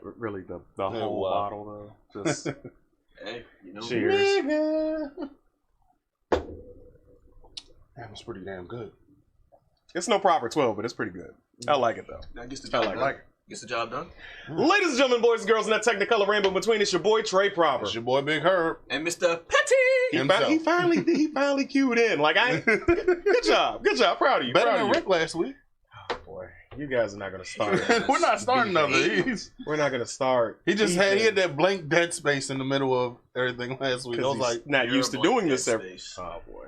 Really, the whole bottle though. Just hey, you know. Cheers. That was pretty damn good. It's no proper 12, but it's pretty good. I like it though. That gets the job done. like it. Gets the job done. Ladies and gentlemen, boys and girls, in that technicolor rainbow between, it's your boy Trey Proper. It's your boy Big Herb. And Mr. Petty. He finally cued in. Like good job, proud of you. Better proud than of Rick last week. Oh boy, you guys are not gonna start. We're not starting nothing. We're not gonna start. He had that blank dead space in the middle of everything last week. I was like, not used to doing this every. Oh boy.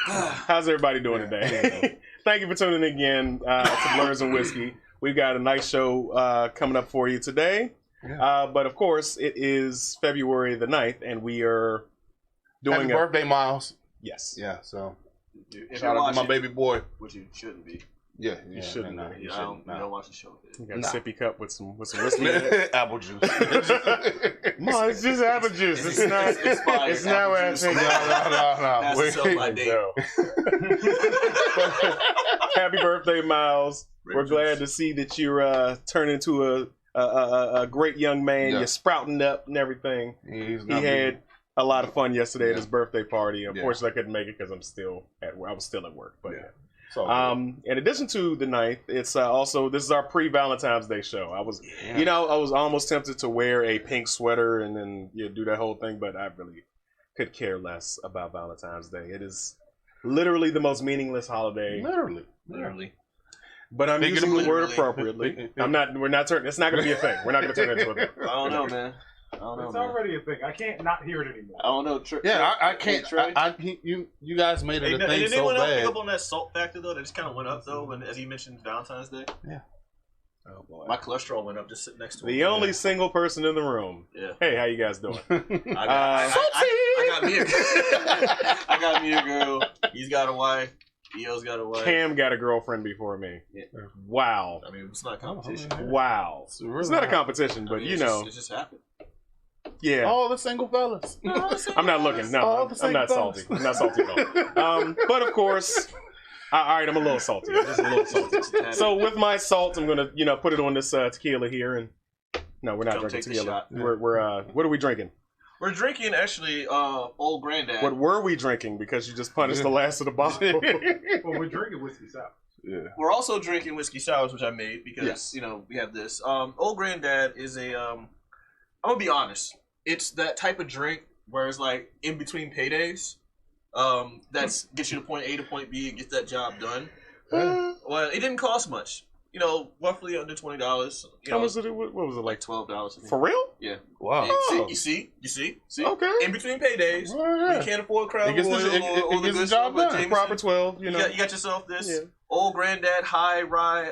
How's everybody doing today? Thank you for tuning in again to Blurs and Whiskey. We've got a nice show coming up for you today. Yeah. But of course, it is February the 9th, and we are doing happy birthday, Miles. Yes. Yeah, so shout out to my baby boy. Which you shouldn't be. Yeah, you shouldn't. You don't watch the show. You got a sippy cup with some whiskey in it. Apple juice. No, it's just apple juice. It's not. It's not what I think. No. That's my day. Happy birthday, Miles. We're glad to see that you're turning into a great young man. Yeah. You're sprouting up and everything. He had a lot of fun yesterday at his birthday party. Unfortunately, I couldn't make it because I was still at work. But in addition to the 9th, it's also this is our pre-Valentine's Day show. I was almost tempted to wear a pink sweater and then do that whole thing, but I really could care less about Valentine's Day. It is literally the most meaningless holiday. Literally. But I'm using the word appropriately. We're not turning. It's not going to be a thing. We're not going to turn it into a thing. I don't know, man. It's already a thing. I can't not hear it anymore. I don't know. I can't. You guys made it a thing so bad. Did anyone else pick up on that salt factor though? That just kind of went up though, as he mentioned Valentine's Day. Yeah. Oh boy. My cholesterol went up just sitting next to him. The only single person in the room. Yeah. Hey, how you guys doing? I got me a girl. He's got a wife. Eo's got a wife. Cam got a girlfriend before me. Yeah. Wow. I mean, it's not a competition. Wow. It's not a competition, but it just happened. Yeah. All the single fellas. I'm not looking. No, I'm not salty. I'm not salty at all. But of course, all right, I'm a little salty. I'm just a little salty. So with my salt, I'm gonna, put it on this tequila here, and no, we're not drinking tequila. We're what are we drinking? We're drinking actually Old Granddad. What were we drinking? Because you just punished the last of the bottle. Well, we're drinking whiskey sour. Yeah. We're also drinking whiskey sours, which I made because we have this. Old Granddad is a. I'm gonna be honest. It's that type of drink where it's like in between paydays. That's gets you to point A to point B and gets that job done. Well, it didn't cost much. Roughly under $20. How was it? What was it like? $12. For real? Yeah. Wow. You see. Okay. In between paydays, you can't afford Crown Royal or the good job stuff. done. Proper 12. You got yourself this Old Granddad high rye,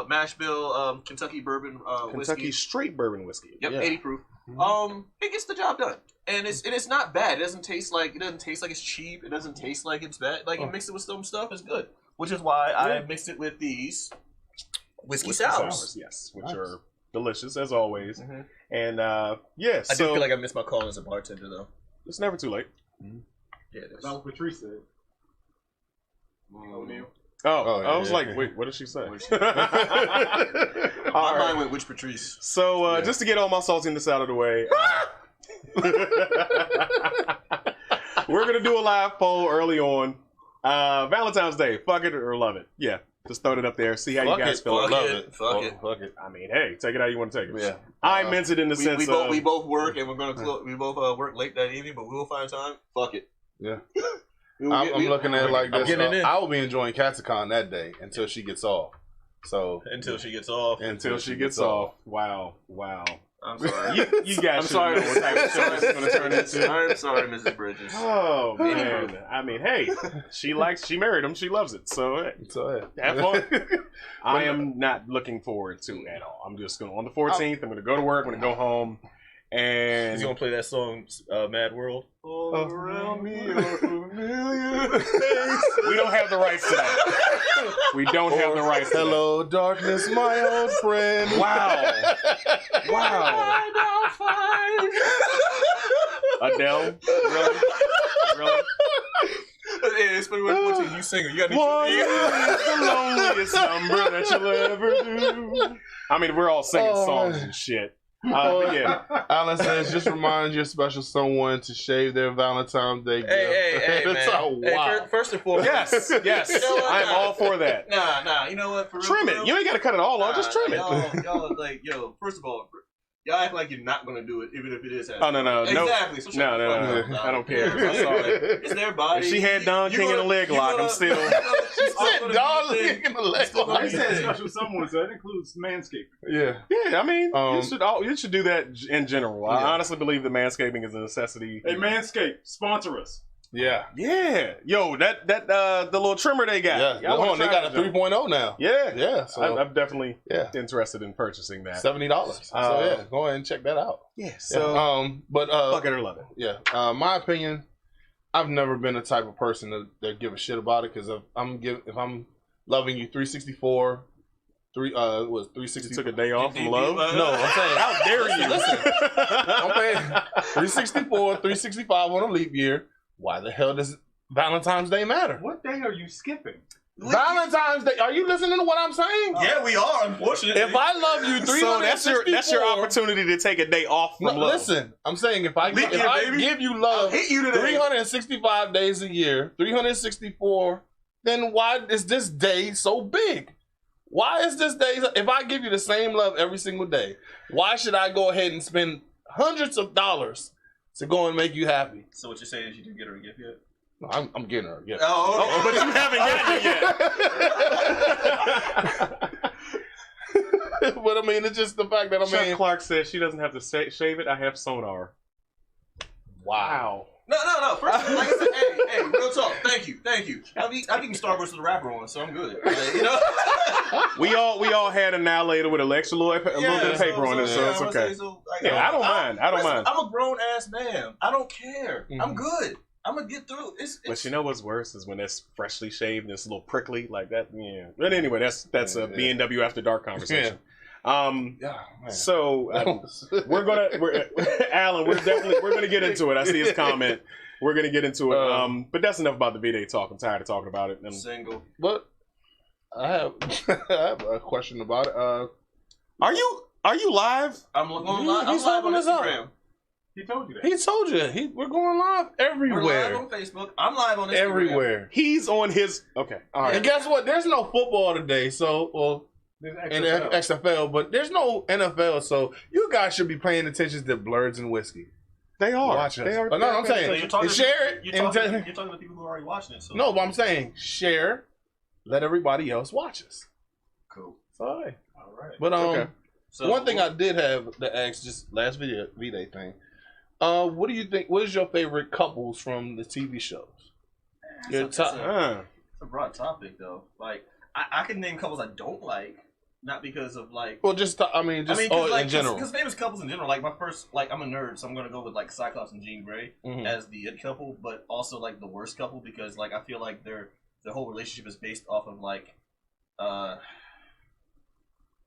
mash bill, Kentucky bourbon whiskey. Kentucky straight bourbon whiskey. Yep, 80 proof. It gets the job done, and it's not bad. It doesn't taste like it's cheap. It doesn't taste like it's bad. Like you mix it with some stuff, it's good. Which is why I mixed it with these whiskey sours. Yes, which are delicious as always. Mm-hmm. And I do feel like I missed my call as a bartender though. It's never too late. Mm-hmm. Yeah, it is. That was what Patrice said. I was like, wait, what did she say? My mind went which Patrice. So just to get all my saltiness out of the way, we're gonna do a live poll early on. Valentine's Day, fuck it or love it. Yeah, just throw it up there. See how you guys feel. Fuck it. I mean, hey, take it how you want to take it. Yeah. I meant it in the sense of we both work and we're gonna we both work late that evening, but we will find time. Fuck it. Yeah. I'm looking at it like this. I will be enjoying Katsicon that day until she gets off. So until she gets off. Wow. I'm sorry. You guys should know what type of show this is going to turn into. I'm sorry, Mrs. Bridges. Oh, man. I mean, hey, she married him. She loves it. So, have fun. I am not looking forward to it at all. I'm just going to, on the 14th, I'm going to go to work. I'm going to go home. And he's going to play that song, Mad World. All around me are familiar things. We don't have the rights to that. We don't have the rights to that. Hello, darkness, my old friend. Wow. Adele? Really? it's 21:14. You singer. You got to One is the loneliest number that you'll ever do. I mean, we're all singing songs and shit. Yeah. Alan says, just remind your special someone to shave their Valentine's Day gift. Hey, man. Hey, first and foremost. Yes. You know what? I'm all for that. Nah. You know what? For trim it. You ain't got to cut it all off. Just trim it. Y'all, like, first of all, y'all act like you're not going to do it, even if it is happening. Oh, no. Exactly. So no. I don't care. I'm sorry. It's their body. If she had Don King in a leg lock, I'm still... She said Don King in a leg lock. I said special someone, so that includes manscaping. Yeah, I mean, you should do that in general. Yeah. I honestly believe that manscaping is a necessity. Hey, Manscaped, sponsor us. Yeah. Yo, that the little trimmer they got. Yeah. They got a 3.0 now. Yeah. So I'm definitely interested in purchasing that. $70. So go ahead and check that out. Yeah. So but fuck it or love it. Yeah. My opinion, I've never been the type of person that give a shit about it, because if I'm loving you 364. 360. You took a day off from love? No, I'm saying, how dare you? Listen, I'm paying 364, 365 on a leap year. Why the hell does Valentine's Day matter? What day are you skipping? Valentine's Day. Are you listening to what I'm saying? Yeah, we are, unfortunately. If I love you 364, so that's your opportunity to take a day off from love. Listen, I'm saying if I give you love 365 days a year, 364, then why is this day so big? Why is this day, if I give you the same love every single day, why should I go ahead and spend hundreds of dollars to go and make you happy? So what you're saying is you didn't get her a gift yet? No, I'm getting her a gift. Oh, okay. But you haven't gotten it yet. But I mean, it's just the fact that Chuck Clark says she doesn't have to shave it. I have sonar. Wow. No. First, like I said, hey, real talk. Thank you. I'm eating Starburst with a wrapper on, so I'm good. You know. we all had an annihilator with a little bit of paper on it, so it's okay. I don't mind. I'm a grown ass man. I don't care. Mm-hmm. I'm good. I'm gonna get through. But you know what's worse is when it's freshly shaved and it's a little prickly like that. Yeah. But anyway, that's a B&W After Dark conversation. So Alan, we're gonna get into it. I see his comment. We're gonna get into it. But that's enough about the V-Day talk. I'm tired of talking about it. Single. But I have a question about it. Are you live? I'm going live. I'm live on Instagram. He told you that. He told you. We're going live everywhere. We're live on Facebook. I'm live on Instagram. Everywhere. He's on his. Okay. All right. And guess what? There's no football today. So, in XFL, but there's no NFL. So you guys should be paying attention to Blurs and Whiskey. They are. Watch us. But no, I'm saying, share it. You're talking to people who are already watching it. So. No, but I'm saying, share. Let everybody else watch us. Cool. All right. But okay. So, one thing I did have to ask, just last V-Day thing. What do you think? What is your favorite couples from the TV shows? It's a broad topic, though. Like, I can name couples I don't like, not because of like. Well, in general. Because famous couples in general. Like my first, I'm a nerd, so I'm gonna go with like Cyclops and Jean Grey as the it couple, but also like the worst couple because like I feel like their whole relationship is based off of like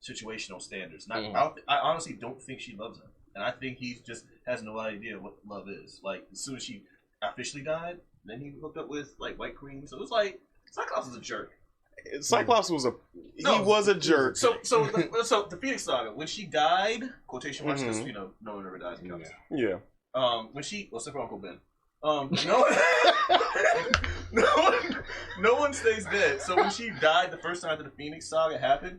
situational standards. I honestly don't think she loves him. And I think he just has no idea what love is. Like, as soon as she officially died, then he hooked up with, like, White Queen. So it was like, Cyclops is a jerk. Cyclops was a jerk. So the Phoenix Saga, when she died, quotation marks, because, no one ever dies in comics. Yeah. Except for Uncle Ben. No one stays dead. So when she died the first time that the Phoenix Saga happened,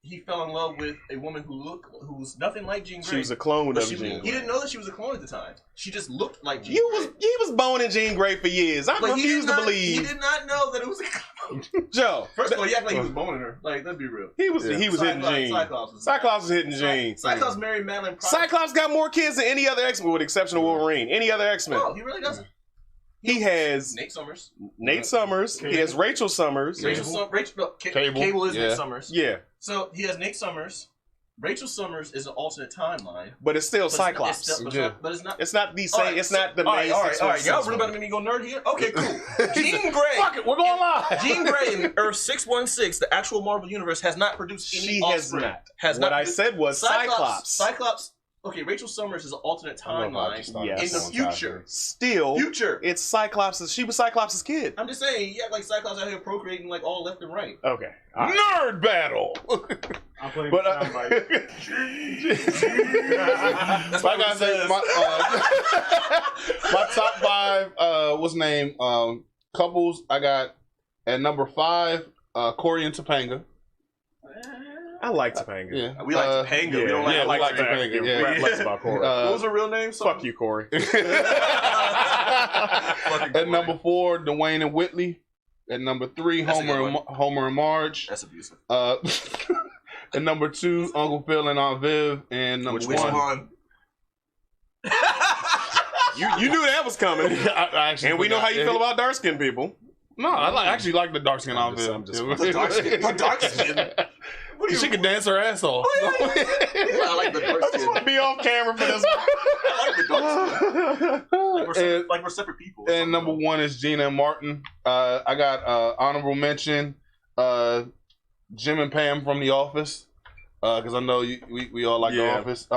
he fell in love with a woman who was nothing like Jean Grey. She was a clone of Jean Grey. He didn't know that she was a clone at the time. She just looked like Jean Grey. He was boning Jean Grey for years. I refuse to believe. He did not know that it was a clone. Joe. First of all, he acted like he was boning her. Like, let's be real. He was hitting Jean. Cyclops was hitting Jean. Cyclops married Madeline Pryor. Cyclops got more kids than any other X-Men, with the exception of Wolverine. Any other X-Men. No, he really doesn't. He has Nate Summers. He has Rachel Summers. Cable is Nate Summers. Yeah. So he has Nate Summers. Rachel Summers is an alternate timeline, but it's still Cyclops. But it's not. It's not the same. Right, it's not the main. All right. Y'all really about to make me go nerd here? Okay, cool. Jean Grey. Fuck it, we're going live. Jean Grey in Earth 616, the actual Marvel universe, has not produced any offspring. What I said was Cyclops. Cyclops. okay, Rachel Summers is an alternate timeline yes. in the future. Still, it's Cyclops'. She was Cyclops' kid. I'm just saying, yeah, like Cyclops out here procreating like all left and right. Okay, nerd battle. I'm playing but soundbite. That's like I said, my top 5 what's name couples. I got at number 5 Corey and Topanga. I like Topanga. Yeah. We like Topanga. Yeah, we don't like, like Topanga. Yeah. Rap less about Corey. What was her real name? Fuck you, Corey. At number 4, Dwayne and Whitley. At number 3, Homer and Marge. That's abusive. At number 2, Uncle Phil and Aunt Viv. And number Which one? You knew that was coming. I actually and we know how you feel about dark-skinned people. No, I actually like the dark skin Aunt Viv. The dark skin. She could dance her ass off. I like the dark skin. I just want to be off camera for this. I like the dark skin. Like we're separate people. And number 1 is Gina and Martin. I got honorable mention Jim and Pam from The Office, because I know we all like The Office.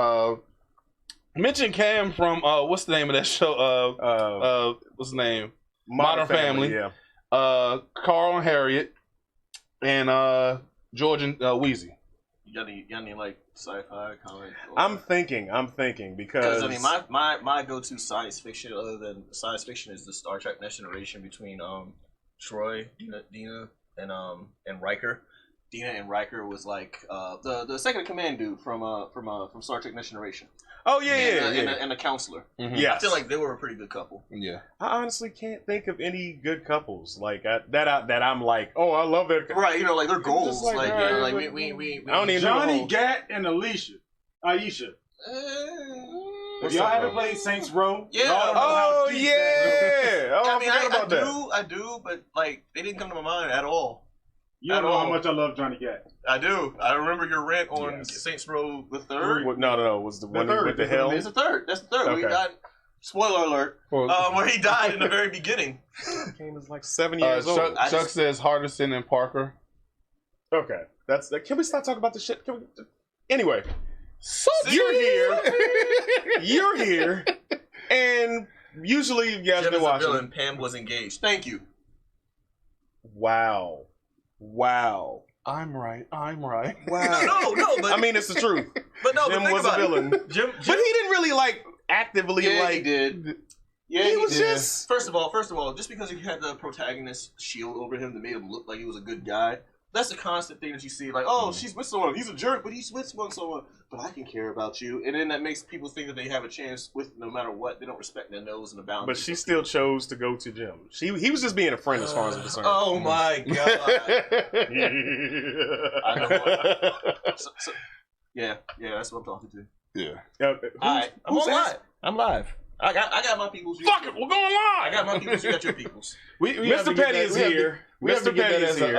Mention Cam from what's the name of that show? What's the name? Modern Family. Yeah. Carl and Harriet, and George and Wheezy. You got any like sci-fi comic? I'm thinking because I mean my go-to science fiction other than science fiction is the Star Trek Next Generation between Troy, Dina, and Riker. Dina and Riker was like the second in command dude from Star Trek Next Generation. Oh yeah, and the counselor. Mm-hmm. Yeah, I feel like they were a pretty good couple. Yeah, I honestly can't think of any good couples like that I'm like, oh, I love that. Right, you know, like their goals, like, like right, yeah, like like, we I don't even Johnny Gat and Aisha. If y'all haven't played Saints Row, yeah. Oh yeah. Oh, I mean, I about that. I do, but like they didn't come to my mind at all. You don't know how much I love Johnny Gat. I do. I remember your rant on Saints Row the third. No. It was the one third. with the hell. It's the third. That's the third. Okay. We got spoiler alert. Where he died in the very beginning. The game is like 7 years old. Chuck says Hardison and Parker. Okay, that's. Can we stop talking about this shit? Anyway, so you're here. You're here, and usually you guys been watching. Villain, Pam was engaged. Thank you. Wow. I'm right. Wow. No, but I mean, it's the truth. But no, Jim but was a villain. Jim, but he didn't really like actively like. He did. Yeah, he was just. First of all, just because he had the protagonist shield over him that made him look like he was a good guy. That's a constant thing that you see. Like, oh, she's with someone. He's a jerk, but he's with someone. But I can care about you, and then that makes people think that they have a chance with no matter what. They don't respect their nose and the boundaries. But she still chose to go to Jim. He was just being a friend as far as I'm concerned. Oh my god! I know. Yeah, that's what I'm talking to. Yeah. I'm live. I got my peoples. Fuck it, we're going live. I got my peoples. You got your peoples. Mr. Petty is here. Mr. Petty is here.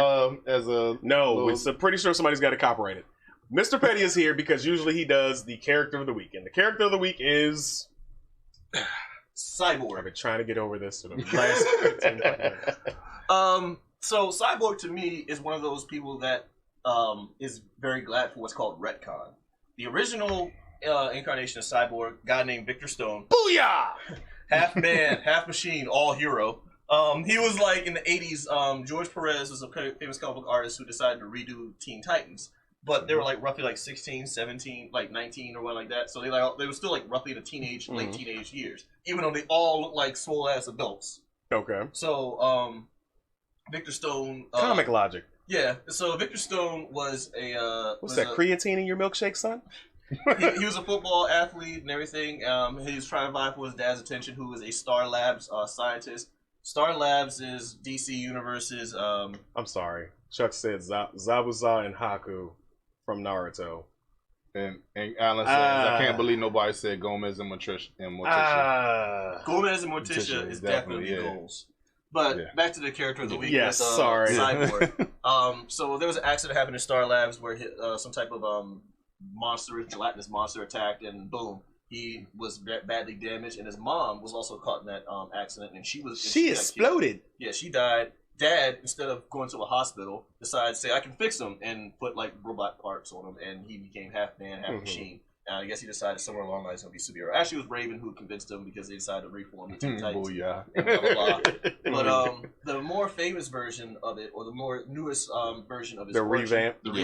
As a no, it's pretty sure somebody's got to copyright it. Mr. Petty is here because usually he does the character of the week, and the character of the week is Cyborg. I've been trying to get over this for the last 15 minutes. So Cyborg to me is one of those people that is very glad for what's called retcon. The original incarnation of Cyborg, a guy named Victor Stone. Booyah! Half man, half machine, all hero. He was like in the 80s, George Perez was a famous comic book artist who decided to redo Teen Titans. But they were like roughly like 16, 17, like 19 or what like that. So they were still like roughly in the late teenage years. Even though they all look like swole ass adults. Okay. So Victor Stone comic logic. Yeah. So Victor Stone was what's that, creatine in your milkshake, son? he was a football athlete and everything. He was trying to vie for his dad's attention, who was a Star Labs scientist. Star Labs is DC Universe's I'm sorry. Chuck said Zabuza and Haku from Naruto. And Alan says, I can't believe nobody said Gomez and Morticia. Gomez and Morticia is definitely goals. But back to the character of the week. Yes, sorry. Cyborg. So there was an accident happened in Star Labs where some type of gelatinous monster attacked, and boom, he was badly damaged, and his mom was also caught in that accident, and she exploded. Yeah, she died. Dad, instead of going to a hospital, decided to say, I can fix him, and put like robot parts on him, and he became half man, half machine. I guess he decided somewhere along the lines he'll be superhero. Actually, it was Raven who convinced him because they decided to reform the Teen Titans. Yeah. Blah, blah, blah. But the more famous version of it, or the more newest version of his revamp of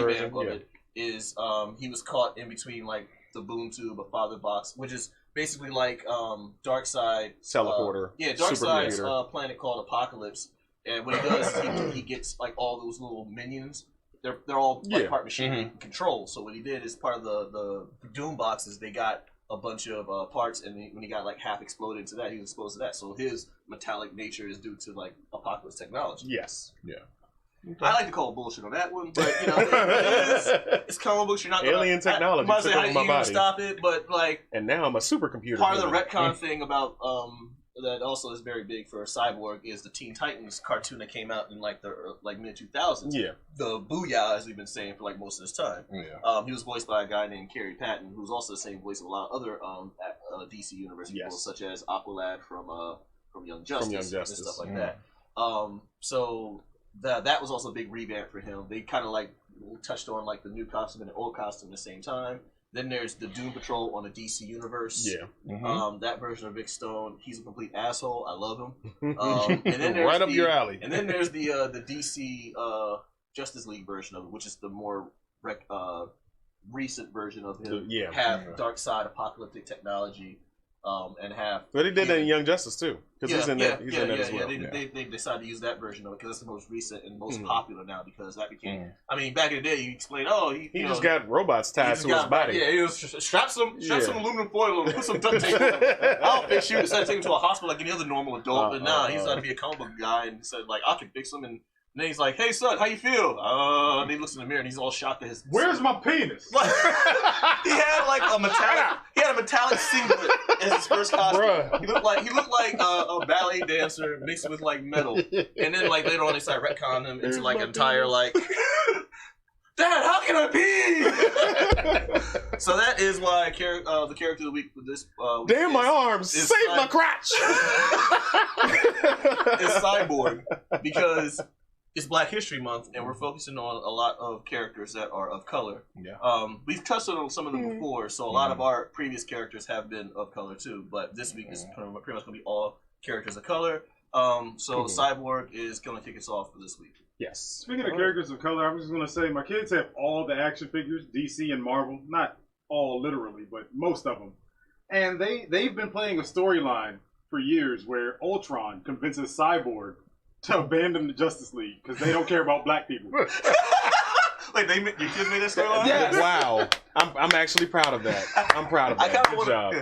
it is he was caught in between like the boom tube, a father box, which is basically like Darkseid teleporter. Darkseid's planet called Apocalypse, and what he does, he gets like all those little minions. They're all like part machinery control. So what he did is part of the Doom boxes. They got a bunch of parts, and when he got like half exploded into that, he was exposed to that. So his metallic nature is due to like Apocalypse technology. Yes. Yeah. Okay. I like to call bullshit on that one, but you know, it's comic books. You're not alien technology. I say, how you gonna stop it? But like, and now I'm a supercomputer. Part of the retcon thing about that also is very big for Cyborg is the Teen Titans cartoon that came out in like the mid 2000s. Yeah, the Booyah, as we've been saying for like most of this time. Yeah, he was voiced by a guy named Kerry Patton, who's also the same voice of a lot of other DC Universe people, such as Aqualad from Young Justice, and stuff like that. So that was also a big revamp for him. They kind of like touched on like the new costume and the old costume at the same time. Then there's the Doom Patrol on the DC Universe. Yeah. That version of Vic Stone, he's a complete asshole. I love him. And then there's right up your alley. And then there's the DC Justice League version of it, which is the more recent version of him. Have Darkseid apocalyptic technology. And have. But he did that in Young Justice too, because he's in that as well. They decided to use that version of it because it's the most recent and most popular now. Because that became. I mean, back in the day, you explained, he just got robots tied to his body. Yeah, he was strap some aluminum foil and put some duct tape on him. I'll fix you. Instead of taking him to a hospital like any other normal adult, but now he's trying to be a comic book guy and said like, I can fix him. And then he's like, "Hey son, how you feel?" And he looks in the mirror and he's all shocked at his. Where's my penis? Like, he had like a metallic singlet as his first costume. Bruh. He looked like a ballet dancer mixed with like metal. And then like later on they started retconning him into like an entire like. Dad, how can I be? So that is why the character of the week for this. Damn my arms! Save my crotch! It's Cyborg because. It's Black History Month, and we're focusing on a lot of characters that are of color. Yeah. We've touched on some of them before, so a lot of our previous characters have been of color too. But this week is pretty much going to be all characters of color. Cyborg is going to kick us off for this week. Yes. Speaking of characters of color, I was just going to say my kids have all the action figures, DC and Marvel. Not all literally, but most of them. And they've been playing a storyline for years where Ultron convinces Cyborg to abandon the Justice League because they don't care about black people. Like your kids made that storyline? Yeah. Wow. I'm actually proud of that. I'm proud of that. Good job.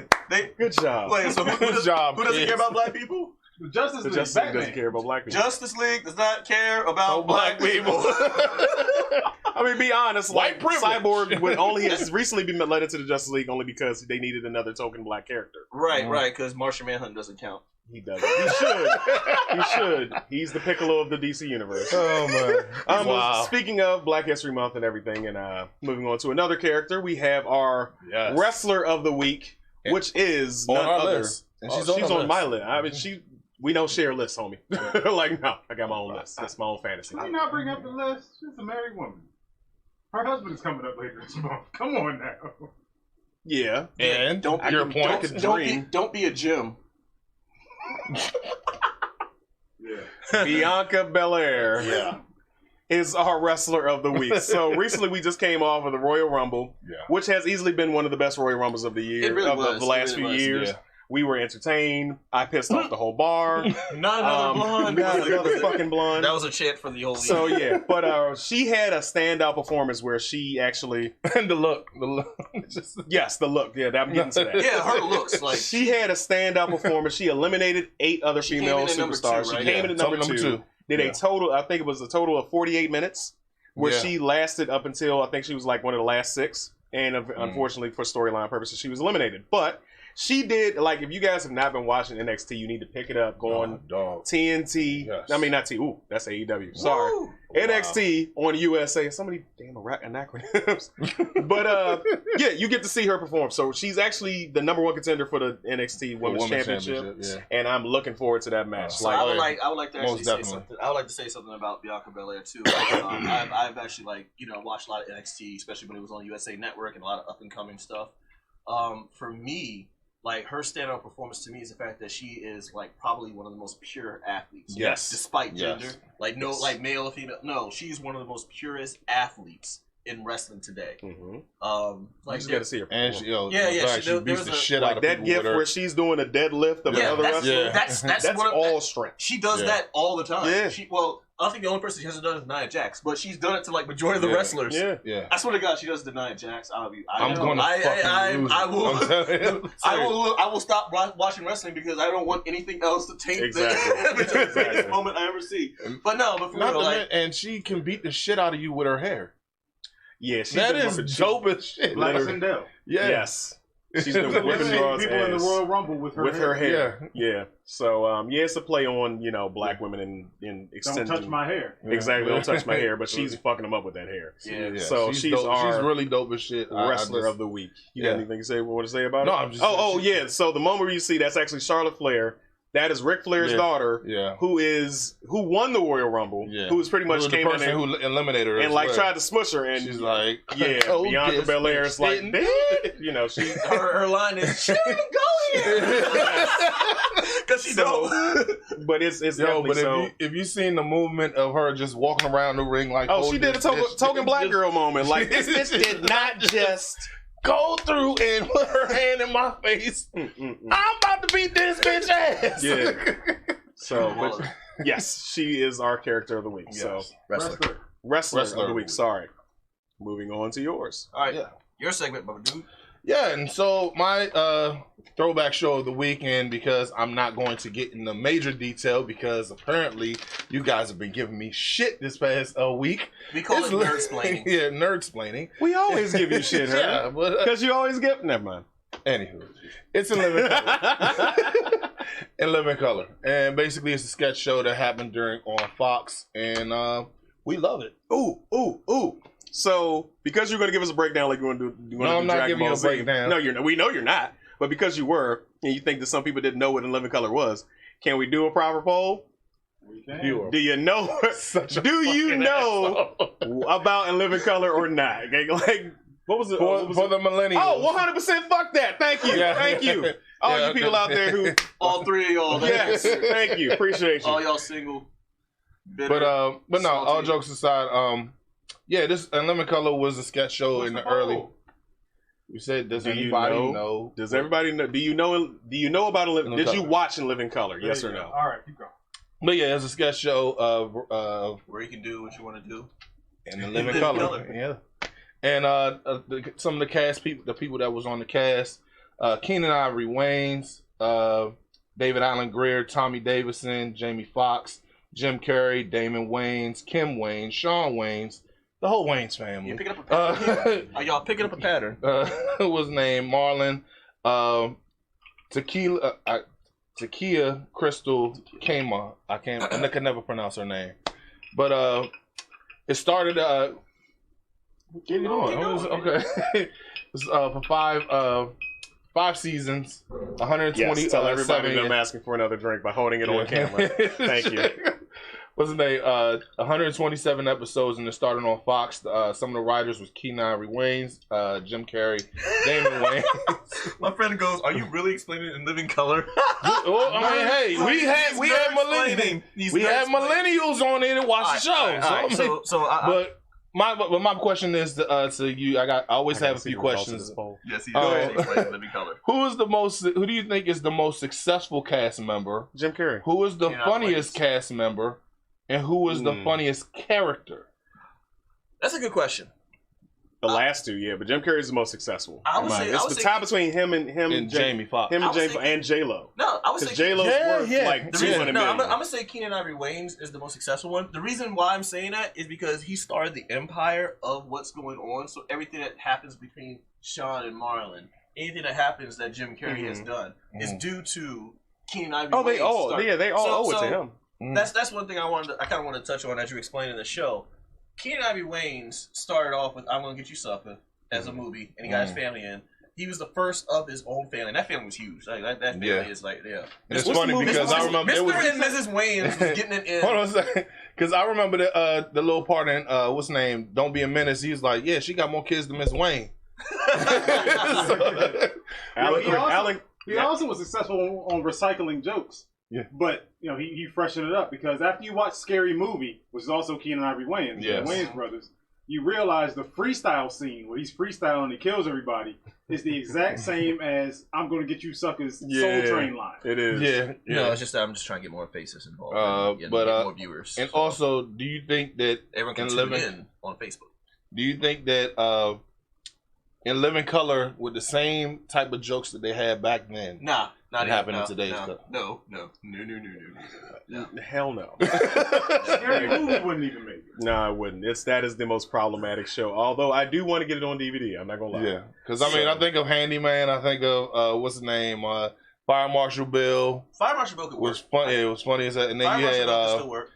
Good job. Wait, so who doesn't care about black people? The Justice League doesn't care about black people. Justice League does not care about black people. I mean, be honest. White privilege. Cyborg has recently been let into the Justice League only because they needed another token black character. Right, because Martian Manhunt doesn't count. He doesn't. He should. He should. He's the Piccolo of the DC universe. Oh man! Wow. Speaking of Black History Month and everything, and moving on to another character, we have our wrestler of the week, which is none other. And she's on my list. I mean, we don't share lists, homie. Like, no, I got my own list. That's my own fantasy. Can you not bring up the list? She's a married woman. Her husband is coming up later this month. Come on now. Yeah. And don't be a Jim. Bianca Belair is our wrestler of the week. So recently we just came off of the Royal Rumble, which has easily been one of the best Royal Rumbles of the year, of the last few years. Yeah. We were entertained. I pissed off the whole bar. Not another blonde. Not another fucking blonde. That was a chant for the whole league. So yeah, but she had a standout performance where she actually and the look. Yes, the look. Yeah, I'm getting to that. Yeah, her looks like she had a standout performance. She eliminated 8 other female superstars. She came in at number two. Did a total. I think it was a total of 48 minutes, where she lasted up until I think she was like one of the last 6, and unfortunately for storyline purposes, she was eliminated. But she did, like, if you guys have not been watching NXT, you need to pick it up. Go on TNT. Yes. I mean, not T. Ooh, that's AEW. Sorry. Woo! NXT on USA. So many damn acronyms. But, yeah, you get to see her perform. So she's actually the #1 contender for the NXT Women's Championship. And I'm looking forward to that match. So I would like to actually say something. I would like to say something about Bianca Belair, too. Like, I've actually, watched a lot of NXT, especially when it was on USA Network and a lot of up-and-coming stuff. For me, like her standout performance to me is the fact that she is like probably one of the most pure athletes. Yes. Despite gender, like no, like male or female. No, she's one of the most purest athletes in wrestling today. Like you got to see her. And she, she beats the shit out of that gift where she's doing a deadlift of another wrestler. That's all strength. She does that all the time. Yeah. I think the only person she hasn't done is Nia Jax, but she's done it to like majority of the wrestlers. Yeah. I swear to God, she does the Nia Jax. I will stop watching wrestling because I don't want anything else to taint the greatest moment I ever see. But no, but for real, and she can beat the shit out of you with her hair. Yeah, that is dope as shit. Yes. She's been whipping people in the Royal Rumble with her hair. Yeah. So it's a play on black women in extended. Don't touch my hair. Exactly, don't touch my hair. But she's fucking them up with that hair. Yeah. So she's really dope as shit. Wrestler of the week. You got anything to say? What to say about it? No, I'm just. Yeah. So the moment where you see that's actually Charlotte Flair. That is Ric Flair's daughter, who won the Royal Rumble, who was pretty much came in there who eliminated her and tried to smush her, and she's like, Bianca Belair is like, she her line is she didn't go here because she don't. But it's definitely so. If you seen the movement of her just walking around the ring like, she did a token black girl moment, like this did not just. Go through and put her hand in my face. I'm about to beat this bitch ass. Yeah. So, but yes, she is our character of the week. Yes. So, wrestler of the week. Sorry. Moving on to yours. All right. Yeah. Your segment, Bubba Dude. Yeah, and so my throwback show of the weekend, because I'm not going to get into major detail because apparently you guys have been giving me shit this past week. We call it nerd-splaining. Yeah, nerd-splaining. We always give you shit, huh? Because you always get... Never mind. Anywho, it's in Living Color. In Living Color. And basically it's a sketch show that happened on Fox, and we love it. Ooh. So, because you're going to give us a breakdown like you're going to do, I'm not giving you a breakdown. No, you're not. We know you're not. But because you were, and you think that some people didn't know what In Living Color was, can we do a proper poll? We can. Do you know? About In Living Color or not? Okay, like, what was it? For the millennials. Oh, 100% fuck that. Thank you. Thank you. All you people out there who... All three of y'all. Yes, thank you. Appreciate you. All y'all single. Bitter, but no, all jokes aside, this In Living Color was a sketch show in the early. You said, does anybody know? Does everybody know? Do you know about Did you watch In Living Color? Yes or no? All right, keep going. But yeah, it's a sketch show of where you can do what you want to do. In The Living Color. Yeah. And some of the cast people, the people that was on the cast, Keenan Ivory Wayans, David Allen Greer, Tommy Davidson, Jamie Foxx, Jim Carrey, Damon Wayans, Kim Wayans, Shawn Wayans, the whole Wayans family. You're picking up a pattern. Are y'all picking up a pattern? Was named Marlon, Takia Crystal Kama. I can never pronounce her name, but it started. What you doing? Okay, it's for 5 seasons, 120. Yes, tell everybody that I'm asking for another drink by holding it on camera. Thank you. What's the name? 127 episodes, and it started on Fox. Some of the writers was Keenan Ivory Wayans, Jim Carrey, Damon Wayans. My friend goes, "Are you really explaining In Living Color?" Well, I mean, hey, we had millennials on it and watch the show. But my question is to you. I always have a few questions. Yes, he does. In Living Color. Who do you think is the most successful cast member? Jim Carrey. Who is the funniest cast member? And who is the funniest character? That's a good question. The last two, yeah, but Jim Carrey is the most successful. It's the tie between him and Jamie Foxx. And J-Lo. No, I would say J-Lo's worth like $200 million. I'm gonna say Keenan Ivory Wayans is the most successful one. The reason why I'm saying that is because he started the empire of what's going on. So everything that happens between Sean and Marlon, anything that happens that Jim Carrey has done, is due to Keenan Ivory Wayans. They all owe it to him. That's one thing I kind of want to touch on as you explain in the show. Keenan Ivory Wayans started off with "I'm Gonna Get You Sucker" as a movie, and he got his family in. He was the first of his own family, and that family was huge. Like that family is like, yeah. It's funny because I remember Mr. and Mrs. Wayans was getting it in. Hold on a second, because I remember the little part in what's the name? Don't Be a Menace. He was like, yeah, she got more kids than Miss Wayne. He also was successful on recycling jokes. Yeah. But, he freshened it up because after you watch Scary Movie, which is also Keenen Ivory Wayans, the Wayans brothers, you realize the freestyle scene where he's freestyling and he kills everybody is the exact same as I'm going to get you suckers Soul Train line. It is. Yeah. No, it's just that I'm just trying to get more faces involved and get more viewers. And also, do you think that everyone can tune in on Facebook? Do you think that in Living Color with the same type of jokes that they had back then? Nah, not happening in today's stuff. No. Hell no. Scary Movie wouldn't even make it. No, I wouldn't. That is the most problematic show. Although I do want to get it on DVD. I'm not gonna lie. Yeah, because I think of Handyman. I think of what's his name, Fire Marshal Bill. Fire Marshal Bill was funny. It was funny as that. And then Fire you had still work.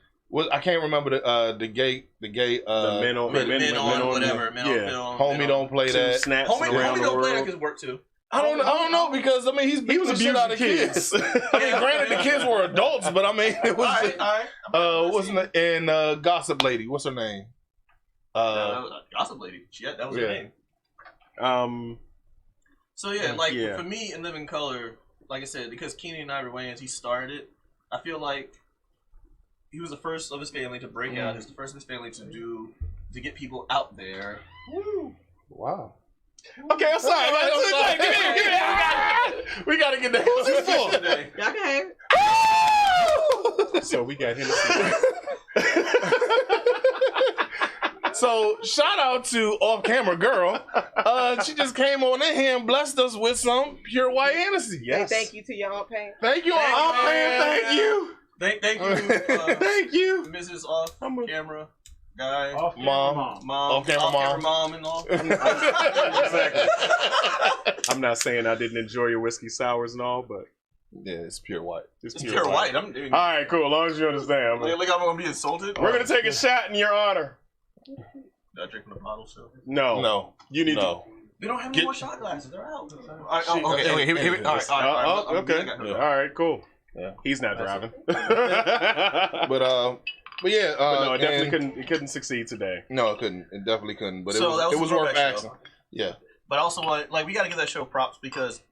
I can't remember the gay men on whatever. Homie don't play that. Homie don't play that because work too. I don't know because he was abusing out of kids. Granted the kids were adults, but it was wasn't in Gossip Lady. What's her name? Gossip Lady. That was her name. So for me in Living Color, like I said, because Keenen Ivory Wayans, he started it. I feel like he was the first of his family to break out. He was the first of his family to get people out there. Woo! Wow. Okay, I'm sorry. We gotta get that. Who's this for? Y'all can have So we got him. So shout out to Off Camera Girl. She just came on in here and blessed us with some pure white Hennessy. Yes. Thank you to y'all, Pam. Thank you, Off Camera. Thank you. Thank you. Thank you, Mrs. Off Camera Guy. Mom. Off camera mom and all. Exactly. I'm not saying I didn't enjoy your whiskey sours and all, but yeah, it's pure white. It's pure white. All right, cool. As long as you understand. I'm gonna be insulted. We're gonna take a shot in your honor. Did I drink from the bottle still? No. You need to. We don't have any more shot glasses. They're out. Okay. All right, cool. Yeah. He's not driving. But yeah, no, it definitely couldn't succeed today. No, it couldn't. It definitely couldn't. But it was worth asking. Yeah. But also, we got to give that show props because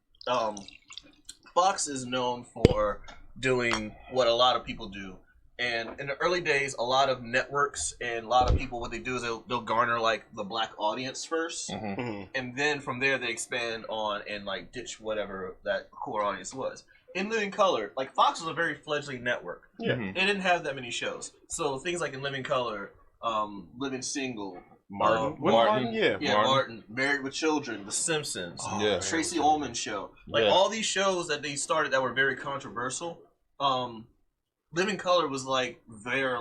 Fox is known for doing what a lot of people do. And in the early days, a lot of networks and a lot of people, what they do is they'll garner the black audience first, and then from there they expand on and ditch whatever that core audience was. In Living Color, Fox was a very fledgling network. Yeah. It didn't have that many shows. So things like in Living Color, Living Single, Martin, Martin, Married with Children, The Simpsons, Tracy Ullman Show, all these shows that they started that were very controversial. Living Color was their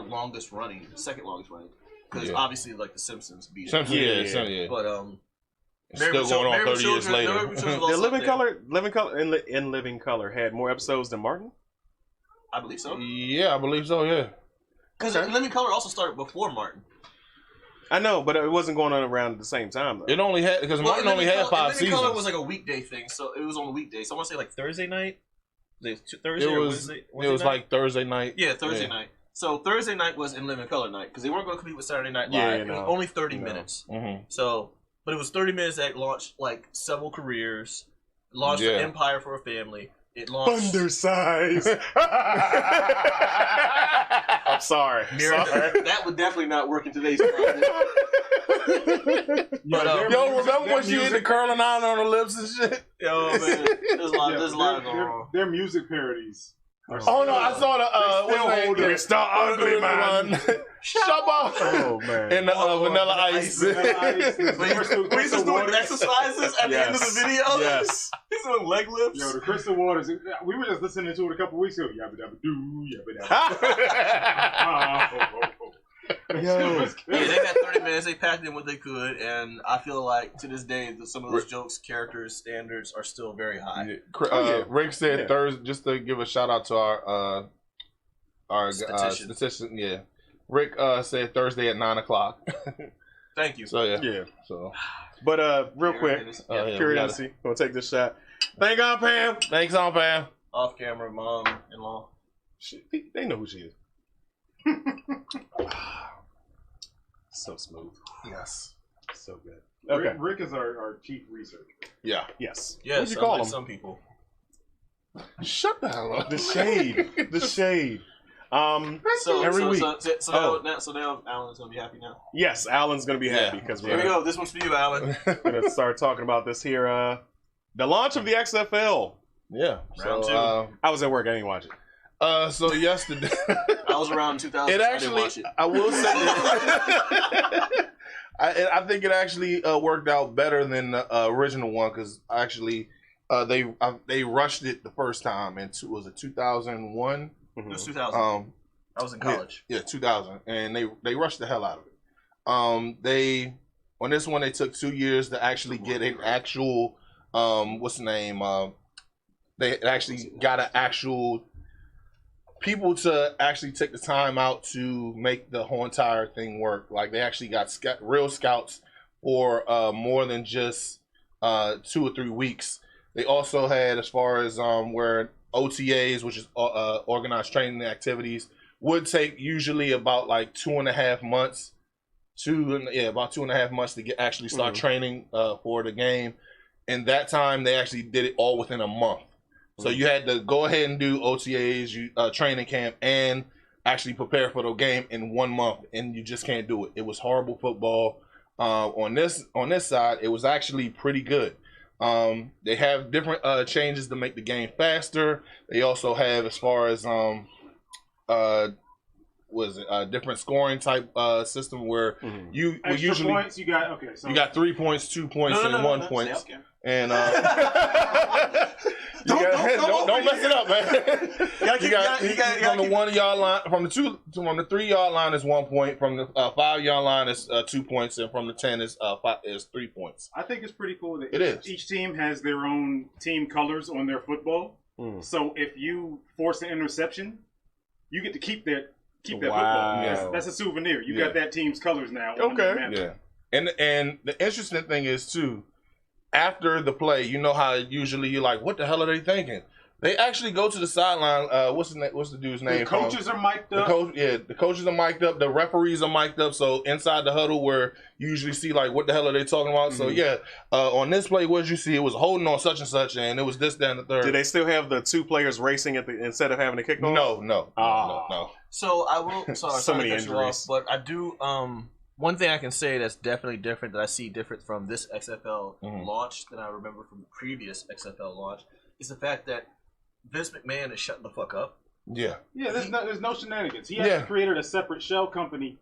second longest running, because obviously The Simpsons beat it. But it's still going on 30 years later. Living Color had more episodes than Martin? I believe so. Yeah, I believe so, yeah. Because Living Color also started before Martin. I know, but it wasn't going on around at the same time, though. It only had, because Martin only had 5 seasons. Living Color was a weekday thing, so it was on a weekday. So I want to say Thursday night? Thursday or Wednesday? It was Thursday night. Yeah, Thursday night. So Thursday night was in Living Color night, because they weren't going to compete with Saturday Night Live. It was only 30 minutes. Mm-hmm. So... But it was 30 minutes that launched several careers, launched an empire for a family. It launched Thundersize. I'm sorry. That would definitely not work in today's climate. Yo, remember when she hit the curling iron on her lips and shit? Yo, man, there's a lot going on. Their music parodies. Oh no, I saw the Mr. Ugly Man. Shabba. Oh man. And Vanilla Ice. We used to do exercises at the end of the video. Yes. He's doing leg lifts. Yo, the Crystal Waters. We were just listening to it a couple weeks ago. Yabba dabba doo, yabba dabba. Yo. Yeah, they had 30 minutes. They packed in what they could, and I feel like to this day, some of those jokes, characters, standards are still very high. Rick said Thursday. Just to give a shout out to our statistician. Yeah, Rick said Thursday at 9:00. Thank you. So yeah. So, but real quick, curiosity. Gonna take this shot. Thank God, Pam. Thanks, Aunt Pam. Off camera, mom-in-law. They know who she is. So smooth. Yes. So good. Okay. Rick is our chief researcher. Yeah. Yes. Yes. What'd you call him? Some people. Shut the hell up. The shade. The shade. So every week. So now Alan's gonna be happy now. Yes, Alan's gonna be happy because here we go. This one's for you, Alan. We're gonna start talking about this here. The launch of the XFL. Yeah. Round two. I was at work. I didn't watch it. So yesterday, I was around in 2000. it actually. I will say that I think it actually worked out better than the original one because actually they rushed it the first time and was it 2001? It was 2000. I was in college. Yeah, 2000, and they rushed the hell out of it. They on this one they took 2 years to actually get an actual what's the name? They actually got an actual people to actually take the time out to make the whole entire thing work. Like they actually got real scouts for more than just 2 or 3 weeks. They also had as far as where OTAs, which is organized training activities, would take usually about like 2.5 months. About 2.5 months to actually start training for the game. And that time they actually did it all within a month. So you had to go ahead and do OTAs, training camp, and actually prepare for the game in 1 month, and you just can't do it. It was horrible football. On this side, it was actually pretty good. They have different changes to make the game faster. They also have as far as different scoring type system where you usually points. You got you got 3 points, 2 points, and 1 point. And don't mess it up, man. You got from the 1 yard line, from the 3 yard line is 1 point, from the 5 yard line is 2 points, and from the 10 is 3 points. I think it's pretty cool that each team has their own team colors on their football. So if you force an interception, you get to keep that football. That's a souvenir. You got that team's colors now. Yeah. And the interesting thing is too, after the play, you know how usually you're like, what the hell are they thinking? They actually go to the sideline. What's the dude's name? The coaches are mic'd up. The coaches are mic'd up. The referees are mic'd up. So inside the huddle, where you usually see like, what the hell are they talking about? So on this play, what did you see? It was holding on such and such, and it was this, that, and the third. Do they still have the 2 players racing instead of having a kickoff? No. So I will. Sorry, so many injuries. But I do. One thing I can say that's definitely different, that I see different from this XFL launch than I remember from the previous XFL launch, is the fact that Vince McMahon is shutting the fuck up. Yeah. There's no shenanigans. He has created a separate shell company,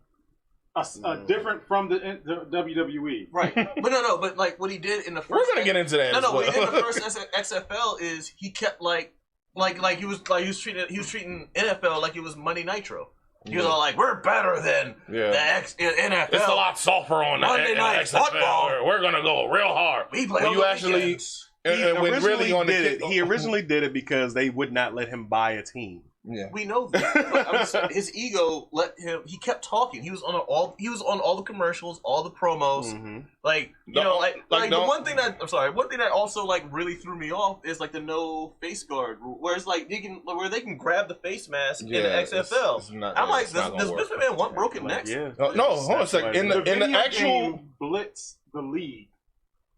different from the WWE. Right. But like what he did in the first. We're gonna get into that. What he did in the first XFL is he kept like he was treating NFL like it was Monday Nitro. He was all like, "We're better than the NFL. It's a lot softer on Monday Night XFL. Football. We're gonna go real hard." We play on the weekends. He originally did it because they would not let him buy a team. Yeah, we know that. But his ego let him. He kept talking. He was on all the commercials, all the promos. The one thing that also like really threw me off is like the no face guard rule, where it's like they can grab the face mask in the XFL. I'm like, does Vince McMahon want broken necks? No, hold on a second. In the actual Blitz, the league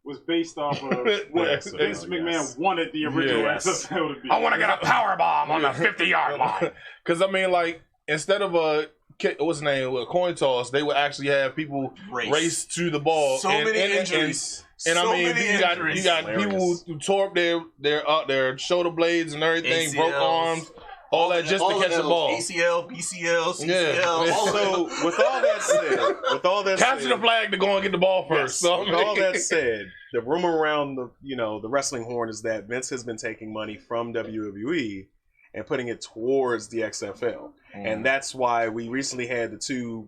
was based off of what Vince McMahon wanted the original XFL to be. I want to get a power bomb on the 50-yard line. Because I mean, like, instead of a coin toss, they would actually have people race to the ball. So many injuries. And I mean, you got people who tore up their shoulder blades and everything, ACLs, broke arms. All that just to catch the ball. ACL, BCL, CCL. So with all that capture the flag to go and get the ball first. So with all that said, the rumor around the wrestling horn is that Vince has been taking money from WWE and putting it towards the XFL, and that's why we recently had the 2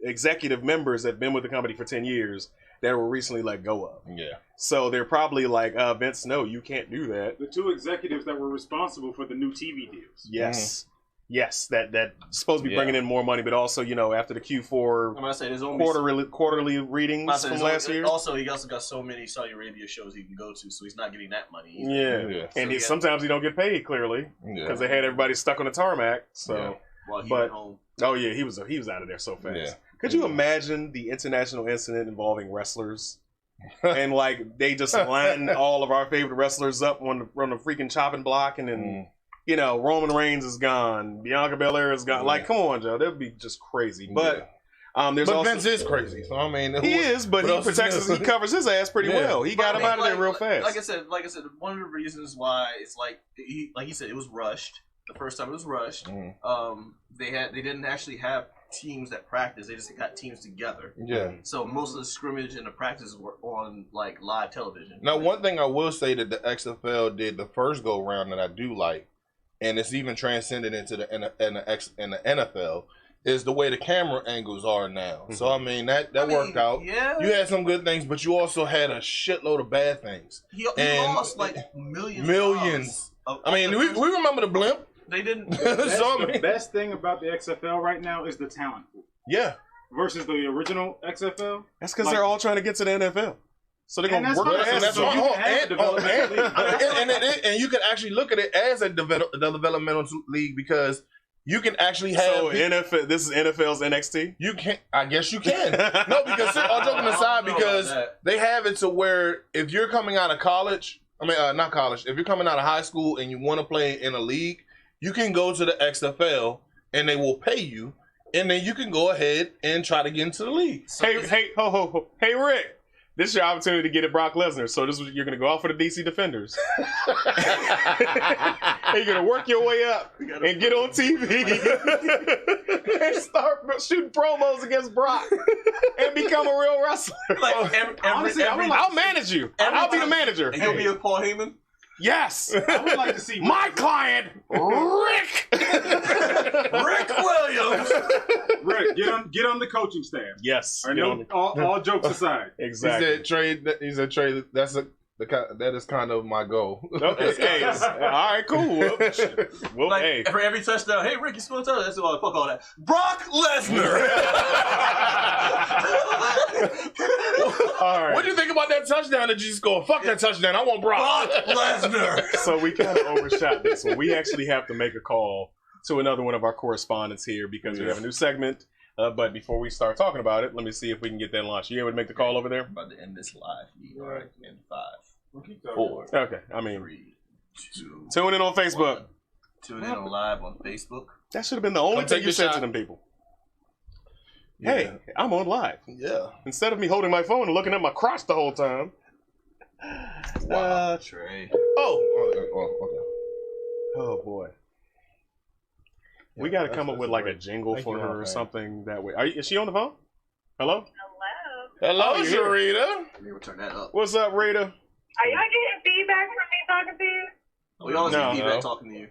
executive members that have been with the company for 10 years that were recently let go of. Yeah. So they're probably like, Vince, no, you can't do that. The 2 executives that were responsible for the new TV deals. Yes. Yes, that supposed to be bringing in more money, but also, after the Q4 quarterly readings from last year. Also, he also got so many Saudi Arabia shows he can go to, so he's not getting that money either. And sometimes he don't get paid, clearly, because they had everybody stuck on the tarmac. So, while he went home. Oh yeah, he was out of there so fast. Could you imagine the international incident involving wrestlers? And like they just line all of our favorite wrestlers up on the freaking chopping block, and then you know Roman Reigns is gone, Bianca Belair is gone. Like, come on, Joe, that'd be just crazy. But there's also Vince is crazy. So I mean, he is, but he protects he covers his ass pretty well. He got him out of there real fast. Like I said, one of the reasons why it's like he said, it was rushed. The first time it was rushed. They didn't actually have teams that practice. They just got teams together. Yeah. So most of the scrimmage and the practices were on like live television. Now, one thing I will say that the XFL did the first go round that I do like, and it's even transcended into the NFL, is the way the camera angles are now. So I mean that worked out. Yeah. You had some good things, but you also had a shitload of bad things. He lost like millions. I mean, we remember the blimp. They didn't. The best thing about the XFL right now is the talent pool. Yeah. Versus the original XFL. That's because they're all trying to get to the NFL. So they're going to work their asses off. And you can actually look at it as a developmental league because you can actually have. So NFL, this is NFL's NXT. You can, I guess you can. No, because all joking aside, because they have it to where if you're coming out of college, not college, if you're coming out of high school and you want to play in a league, you can go to the XFL and they will pay you, and then you can go ahead and try to get into the league. So hey, Rick. This is your opportunity to get at Brock Lesnar. So you're going to go out for the DC Defenders. You're going to work your way up and get on TV and start shooting promos against Brock and become a real wrestler. I'll manage you. I'll be the manager. And you'll be a Paul Heyman? Yes. I would like to see my client, Rick. Rick Williams. Rick, get on the coaching staff. Yes. All jokes aside. Exactly. He said trade. That is kind of my goal. Okay. All right. Cool. Well, for every touchdown, hey Rick, you scored a touchdown. That's all. Fuck all that. Brock Lesnar. All right. What do you think about that touchdown that you just scored? Fuck that touchdown. I want Brock Lesnar. So we kind of overshot this one. We actually have to make a call to another one of our correspondents here because we have a new segment. But before we start talking about it, let me see if we can get that launched. You able to make the call over there? I'm about to end this live. All right. In 5, 4. Okay. 3, 2. Tune in on Facebook. 1. Tune in on live on Facebook. That should have been the only thing you said to them people. Yeah. Hey, I'm on live. Yeah. Instead of me holding my phone and looking at my crotch the whole time. Wow, Trey. Okay. Oh boy. We got to come up with like a jingle for her or something that way. Is she on the phone? Hello? Hello, Rita. Let me turn that up. What's up, Rita? Are y'all getting feedback from me talking to you? We always get feedback talking to you.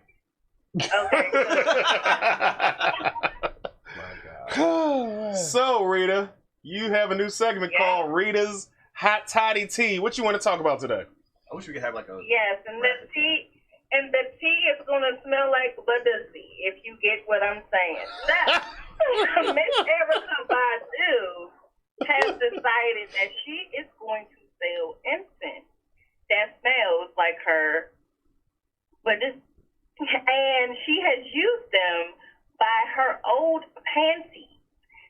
Okay. So, Rita, you have a new segment called Rita's Hot Toddy Tea. What you want to talk about today? I wish we could have like a... Yes, and the tea is going to smell like buddusy, if you get what I'm saying. So, Miss Erica Badu has decided that she is going to sell incense that smells like her, and she has used them by her old panty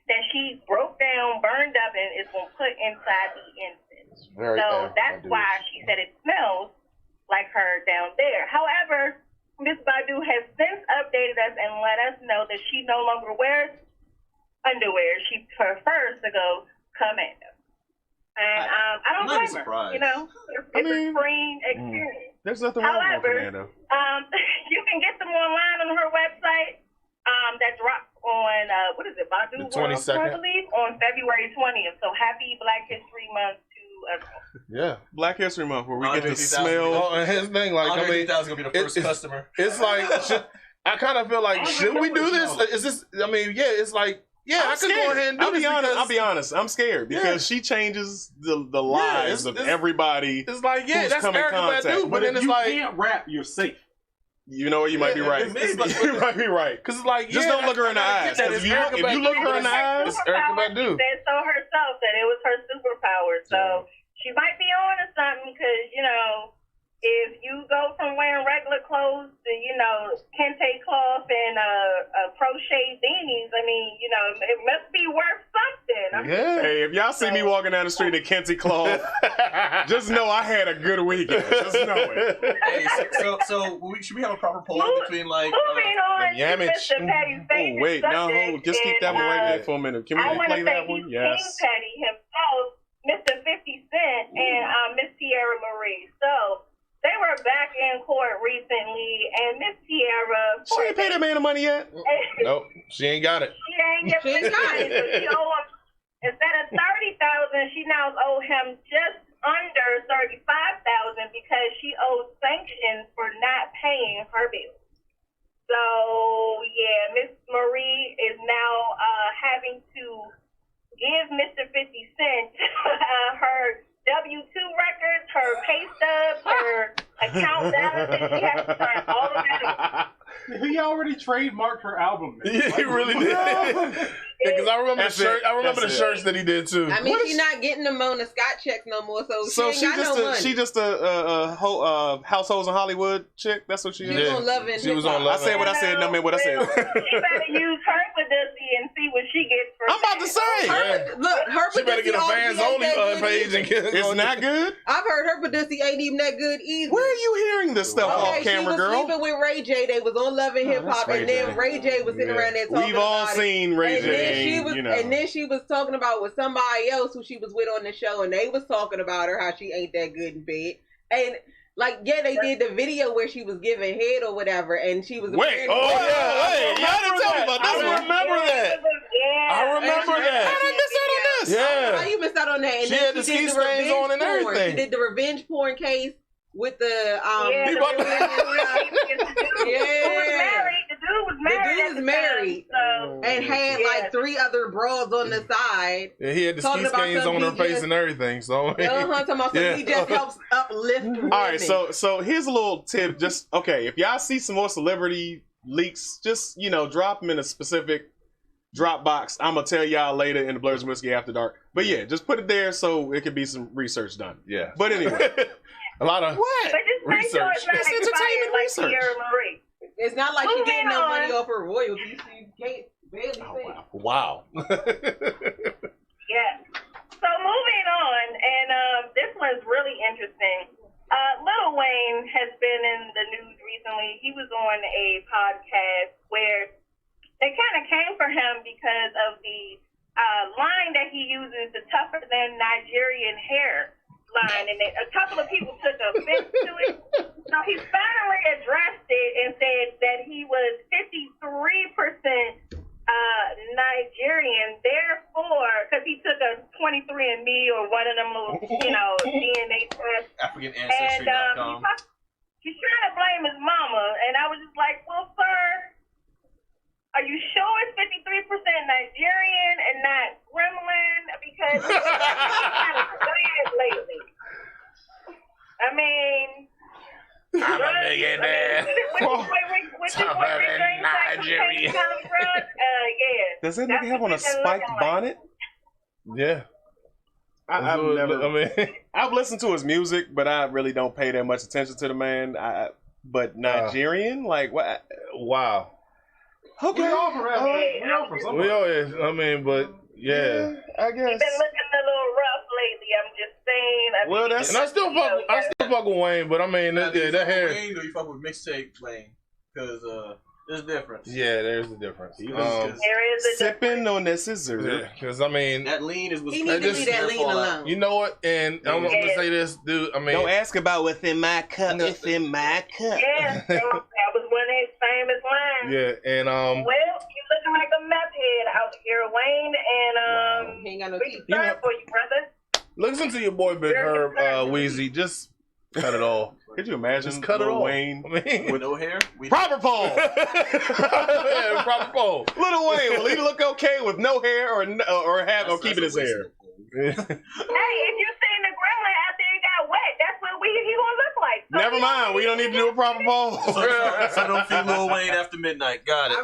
that she broke down, burned up, and is going to put inside the incense. So that's why she said it smells like her down there. However, Miss Badu has since updated us and let us know that she no longer wears underwear. She prefers to go commando. And I don't blame her. You know, it's a freeing experience. There's nothing wrong with commando. You can get them online on her website. That dropped on Badu the 22nd, I believe, on February 20th. So happy Black History Month to everyone. Yeah, Black History Month, where we get to smell. Oh, and his thing, like, I mean, gonna be the first customer. It's like, I kind of feel like, should we do this? Is this? I mean, yeah, it's like, I could go ahead and do this. I'll be honest. I'm scared because she changes the lives of everybody. It's like, that's Erica Badu, but then it's like, you can't rap, you're safe. You know what? You might be right. You might be right. Because it's like, just don't look her in the eyes. If you look her in the eyes, it's Erica Badu. She said so herself that it was her superpower. So she might be on to something because, if you go from wearing regular clothes to, kente cloth and crochet beanies, I mean, it must be worth something. Hey, if y'all see me walking down the street in kente cloth, just know I had a good weekend. Just know it. Hey, so should we have a proper poll between moving on to Mr. Patty's favorite wait, subject, just keep that one right there for a minute. Can we play that one? Yes. King Patty himself, Mr. 50 Cent, and Miss Tierra Marie. So they were back in court recently, and Miss Tierra. She ain't paid that man the money yet. Nope, she ain't got it. She ain't getting the money, so she owe him, instead of $30,000, she now owe him just under $35,000 because she owes sanctions for not paying her bills. So yeah, Miss Marie is now having to give Mr. 50 Cent her W-2 records, her pay stubs, her account balances. She has to sign all of that. He already trademarked her album. Man. Yeah, he really did. Because I remember the shirts that he did too. I mean, she's not getting the Mona Scott checks no more, so she ain't got no money. She just a Households in Hollywood chick. That's what she is. She was on Love and She was on Love. I said what I said. No, man, what I said. She better use her Fiducie and see what she gets for I'm about to say. Look, her She better get a fans only page and get It's not good. I've heard her Fiducie ain't even that good either. Where are you hearing this stuff off camera, girl? She was sleeping with Ray J. They was on Love and Hip Hop, and then Ray J was sitting around there talking We've all seen Ray J. And then she was talking about with somebody else who she was with on the show, and they was talking about her, how she ain't that good in bed. And they did the video where she was giving head or whatever, and she was y'all didn't tell me about this. I remember that. I remember that. How did I miss out on this? Yeah. How you missed out on that? And she had the ski stains on and everything. She did the revenge porn case with the The dude was married. And had 3 other broads on the side. Yeah, he had the ski stains on her face and everything. So he just helps uplift women. All right, so here's a little tip. Just if y'all see some more celebrity leaks, just drop them in a specific Dropbox. I'm gonna tell y'all later in the Blurs and Whiskey After Dark. But yeah, just put it there so it could be some research done. Yeah. But anyway, a lot of research. It's entertainment research. It's not like she's getting no money off her royalties. She can't barely say. Wow. Yeah. So moving on, and this one's really interesting. Lil Wayne has been in the news recently. He was on a podcast where they kind of came for him because of the line that he uses, the tougher than Nigerian hair line, and a couple of people took offense to it. So he finally addressed it and said that he was 53% Nigerian, therefore, because he took a 23andMe or one of them little, DNA tests. AfricanAncestry.com. And he's trying to blame his mama, and I was just like, well, sir, are you sure it's 53% Nigerian and not gremlin? Because it's kind of weird lately. I mean, I'm a millionaire. Tougher than Nigerian. Yeah. Does that nigga have on a spiked bonnet? Yeah. I've listened to his music, but I really don't pay that much attention to the man. But Nigerian, like what? Wow. Okay. We offer something. We always, but yeah. I guess. He's been looking a little rough lately. I'm just saying. And I still fuck with Wayne, but that hair. Wayne, or you fuck with mixtape Wayne? Because there's a difference. Yeah, there's a difference. There is a sipping on this scissor. Because that lean is what's. He needs to leave that lean alone. You know what? And I'm gonna say this, dude. Don't ask about what's in my cup. It's in my cup. Yeah, that was one of his famous lines. Yeah, and well, you looking like a meth head out here, Wayne, and he ain't got no teeth. For you, brother. Listen to your boy Big Herb, Weezy. Just cut it off. Could you imagine? Just cut it off. Wayne with no hair. Proper poll. Yeah, proper poll. Little Wayne, will he look okay with no hair or keeping his hair? Hey, if you seen the gremlin after it got wet, that's what he gonna look like. So never mind. We don't need to do a proper poll. So don't feel Lil Wayne after midnight. Got it.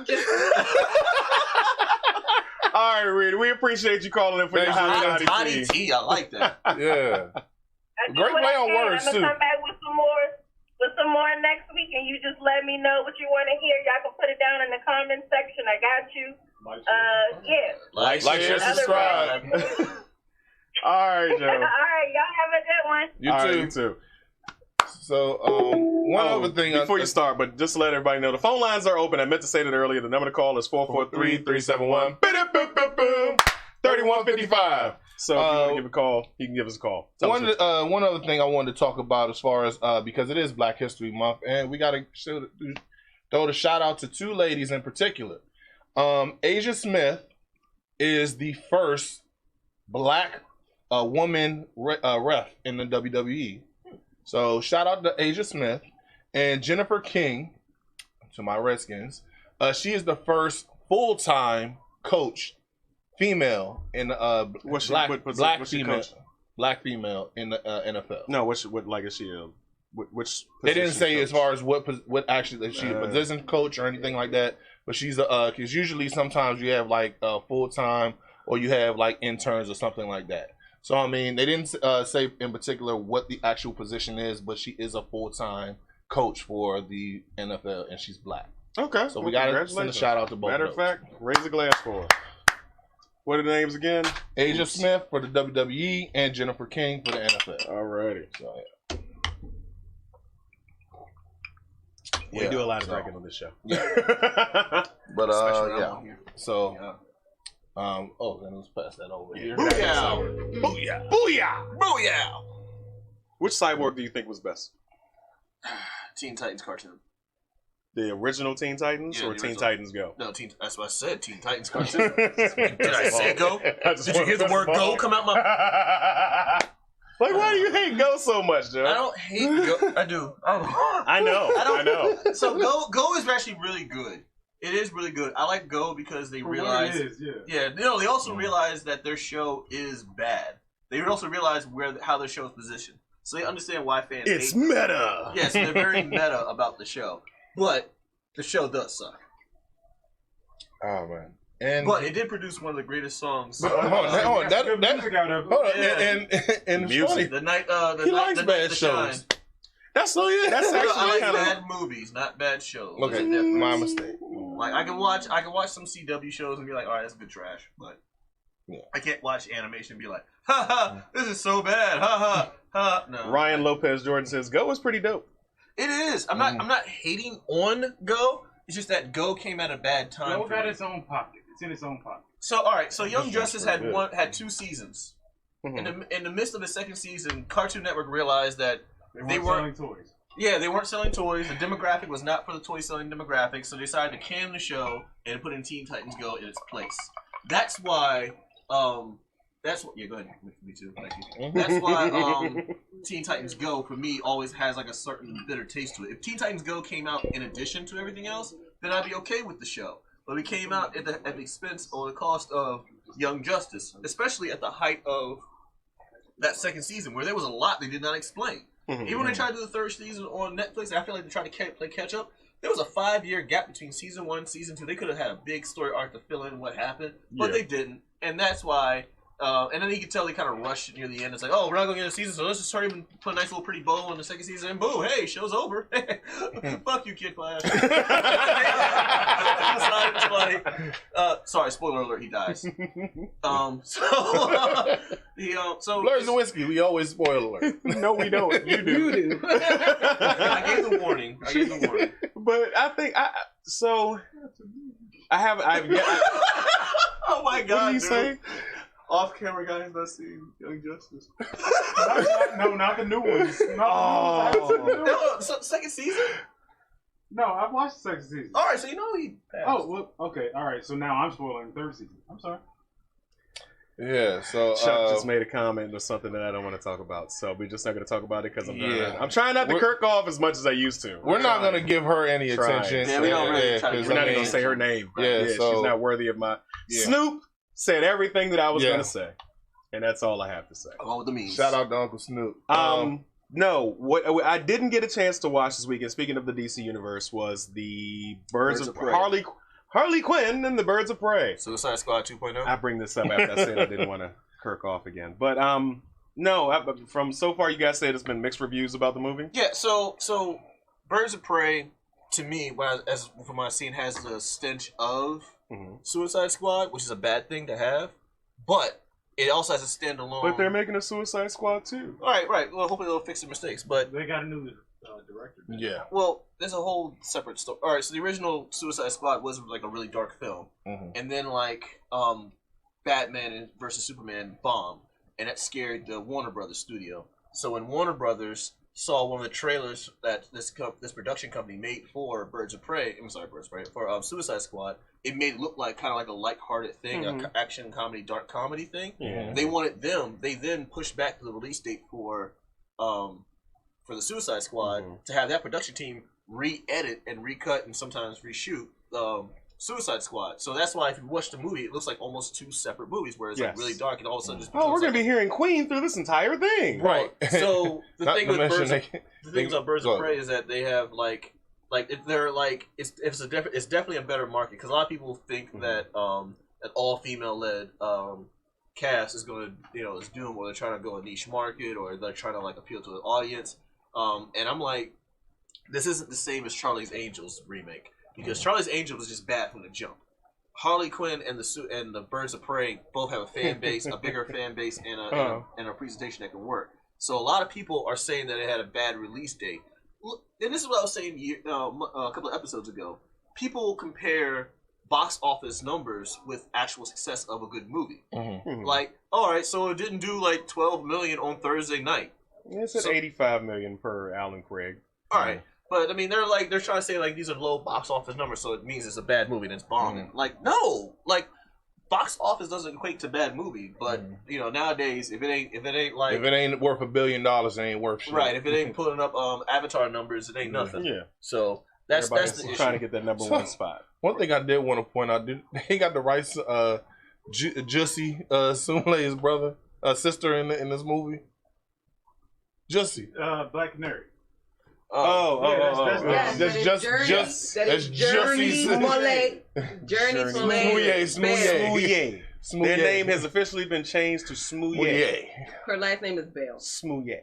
All right, Reed. We appreciate you calling in for your Hottie T. I like that. Yeah. Great play on words, too. I'm gonna come back with some more some more next week, and you just let me know what you want to hear. Y'all can put it down in the comment section. I got you. Yeah. Like, share, subscribe. All right, Joe. All right, y'all have a good one. You too. So, one other thing. Before you start, but just to let everybody know, the phone lines are open. I meant to say that earlier. The number to call is 443-371-3155. So if you want to give a call, you can give us a call. One other thing I wanted to talk about as far as, because it is Black History Month, and we got to throw the shout out to two ladies in particular. Asia Smith is the first Black woman ref in the WWE. So shout out to Asia Smith. And Jennifer King, to my Redskins, she is the first full-time coach female in black female in the NFL. No, what is she? Which they didn't say coach? As far as what actually she's a position coach or anything like that. But she's because usually sometimes you have like full time or you have like interns or something like that. So I mean they didn't say in particular what the actual position is, but she is a full time coach for the NFL and she's Black. Okay, so we got to send a shout out to both. Matter of fact, raise a glass for her. What are the names again? Asia Smith for the WWE and Jennifer King for the NFL. Alrighty. So, we do a lot of drinking on this show. Yeah. But yeah. So then let's pass that over here. Booyah! Booyah! Booyah! Booyah! Which Cyborg do you think was best? Teen Titans cartoon. The original Teen Titans or Teen Titans Go? No, that's what I said. Teen Titans cartoon. Did I say Go? Did you hear the word Go come out my? Like, why do you hate Go so much, Joe? I don't hate Go. I do. I know. I know. So Go is actually really good. It is really good. I like Go because they realize. Yeah. They also realize that their show is bad. They also realize how their show is positioned. So they understand why fans hate It's meta. Yes, they're very meta about the show. But the show does suck. Oh man! But it did produce one of the greatest songs. And music. The night. He likes bad shows. That's actually I like bad movies, not bad shows. Okay, my mistake. Like I can watch some CW shows and be like, all right, that's good trash. But I can't watch animation and be like, ha ha, this is so bad, ha ha ha. No. Ryan Lopez Jordan says Go was pretty dope. It is. I'm not hating on Go. It's just that Go came at a bad time. Go got its own pocket. It's in its own pocket. So all right. So Young Justice had 2 seasons. Mm-hmm. In the midst of the second season, Cartoon Network realized that they weren't selling toys. Yeah, they weren't selling toys. The demographic was not for the toy selling demographic. So they decided to can the show and put in Teen Titans Go in its place. That's why. Yeah, go ahead. Me too. Thank you. That's why Teen Titans Go for me always has like a certain bitter taste to it. If Teen Titans Go came out in addition to everything else, then I'd be okay with the show. But it came out at the expense or the cost of Young Justice, especially at the height of that second season, where there was a lot they did not explain. Mm-hmm. Even when they tried to do the third season on Netflix, I feel like they tried to play catch up. There was a 5-year gap between season 1 and season 2. They could have had a big story arc to fill in what happened, but they didn't, and that's why. And then you can tell they kind of rushed near the end. It's like, oh, we're not going to get a season, so let's just hurry and put a nice little pretty bow on the second season, and boom, hey, show's over. Fuck you, Kid Flash. Sorry, spoiler alert, he dies. So Blurs the whiskey, we always spoil alert. No, we don't. You do. You do. I gave the warning. But I think oh my God! What did you say? Off-camera guy has not seen Young Justice. No, not the new ones. So second season? No, I've watched the second season. All right, so you know he passed. Oh, well, okay, all right. So now I'm spoiling the third season. I'm sorry. Yeah, so Chuck just made a comment or something that I don't want to talk about, so we're just not going to talk about it because I'm trying not to kirk off as much as I used to. We're not going to give her any attention. Yeah, we don't really. We're not even going to say her name. Yeah, so, she's not worthy of my. Yeah. Snoop said everything that I was going to say, and that's all I have to say. Along with the memes. Shout out to Uncle Snoop. No, what I didn't get a chance to watch this weekend. Speaking of the DC universe, was the Birds of Prey. Harley Quinn and the Birds of Prey. Suicide Squad 2.0. I bring this up after I said I didn't want to kirk off again. But no, from so far you guys said it's been mixed reviews about the movie. Yeah, so Birds of Prey, to me, from what I've seen, has the stench of Suicide Squad, which is a bad thing to have, but it also has a standalone. But they're making a Suicide Squad too. Right. Well, hopefully they'll fix their mistakes. But they got a new director. Yeah. Well, there's a whole separate story. All right, so the original Suicide Squad was like a really dark film, and then like Batman versus Superman bombed, and that scared the Warner Brothers studio. So when Warner Brothers saw one of the trailers that this production company made for Birds of Prey, for Suicide Squad, it made it look like kind of like a lighthearted thing, an action comedy, dark comedy thing. Yeah. They wanted them. They then pushed back the release date for the Suicide Squad to have that production team re-edit and recut and sometimes reshoot Suicide Squad. So that's why if you watch the movie, it looks like almost two separate movies where it's like really dark and all of a sudden just we're gonna be hearing Queen through this entire thing, right? So the thing with Birds of Prey is that they have it's definitely a better market because a lot of people think that an all female led cast is going to is doomed, or they're trying to go a niche market, or they're trying to like appeal to an audience. And I'm like, this isn't the same as Charlie's Angels remake. Because Charlie's Angels was just bad from the jump. Harley Quinn and the Birds of Prey both have a fan base, a bigger fan base, and a presentation that can work. So a lot of people are saying that it had a bad release date. And this is what I was saying a couple of episodes ago. People compare box office numbers with actual success of a good movie. Like, all right, so it didn't do like 12 million on Thursday night. It's at 85 million per Alan Craig. All right. But I mean, they're trying to say like these are low box office numbers, so it means it's a bad movie and it's bombing. Like, no, like box office doesn't equate to bad movie. But nowadays, if it ain't worth $1 billion, it ain't worth shit. Right. If it ain't putting up Avatar numbers, it ain't nothing. Yeah. So that's the issue. Trying to get that number one spot. One thing I did want to point out, he got the right Jussie Smollett, brother, sister in this movie. Jussie, Black Canary. That's Journey Smollett. Their name has officially been changed to Smouye. Her last name is Bell. Smouye.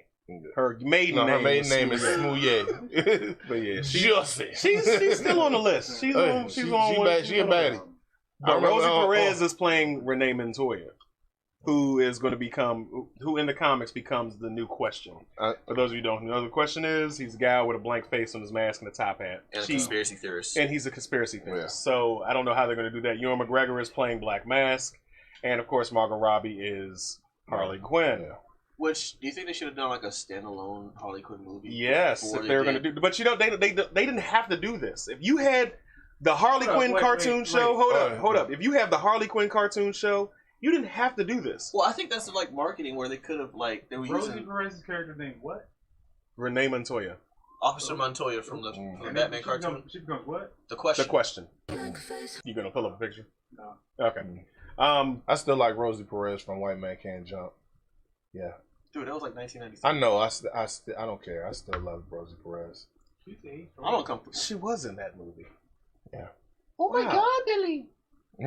Her maiden name is Smouye. But yeah, she's still on the list. She's on. She a baddie. But Rosie Perez is playing Renee Montoya, who is going to become, who in the comics becomes the new Question. For those of you who don't know, the Question is, he's a guy with a blank face on his mask and a top hat. And a conspiracy theorist. And he's a conspiracy theorist. Yeah. So I don't know how they're going to do that. Ewan McGregor is playing Black Mask. And of course, Margot Robbie is Harley Quinn. Yeah. Which, do you think they should have done like a standalone Harley Quinn movie? Yes, if they were going to do. But they didn't have to do this. If you had the Harley Quinn cartoon show, hold up. If you have the Harley Quinn cartoon show, you didn't have to do this. Well, I think that's like marketing where they could have they were Rosie Perez's character name what? Renee Montoya. Officer Montoya from the Batman cartoon. She becomes what? The Question. You gonna pull up a picture? No. Okay. I still like Rosie Perez from White Man Can't Jump. Yeah. Dude, that was like 1996. I know. I don't care. I still love Rosie Perez. I don't come. She was in that movie. Yeah. Oh my God, Billy. She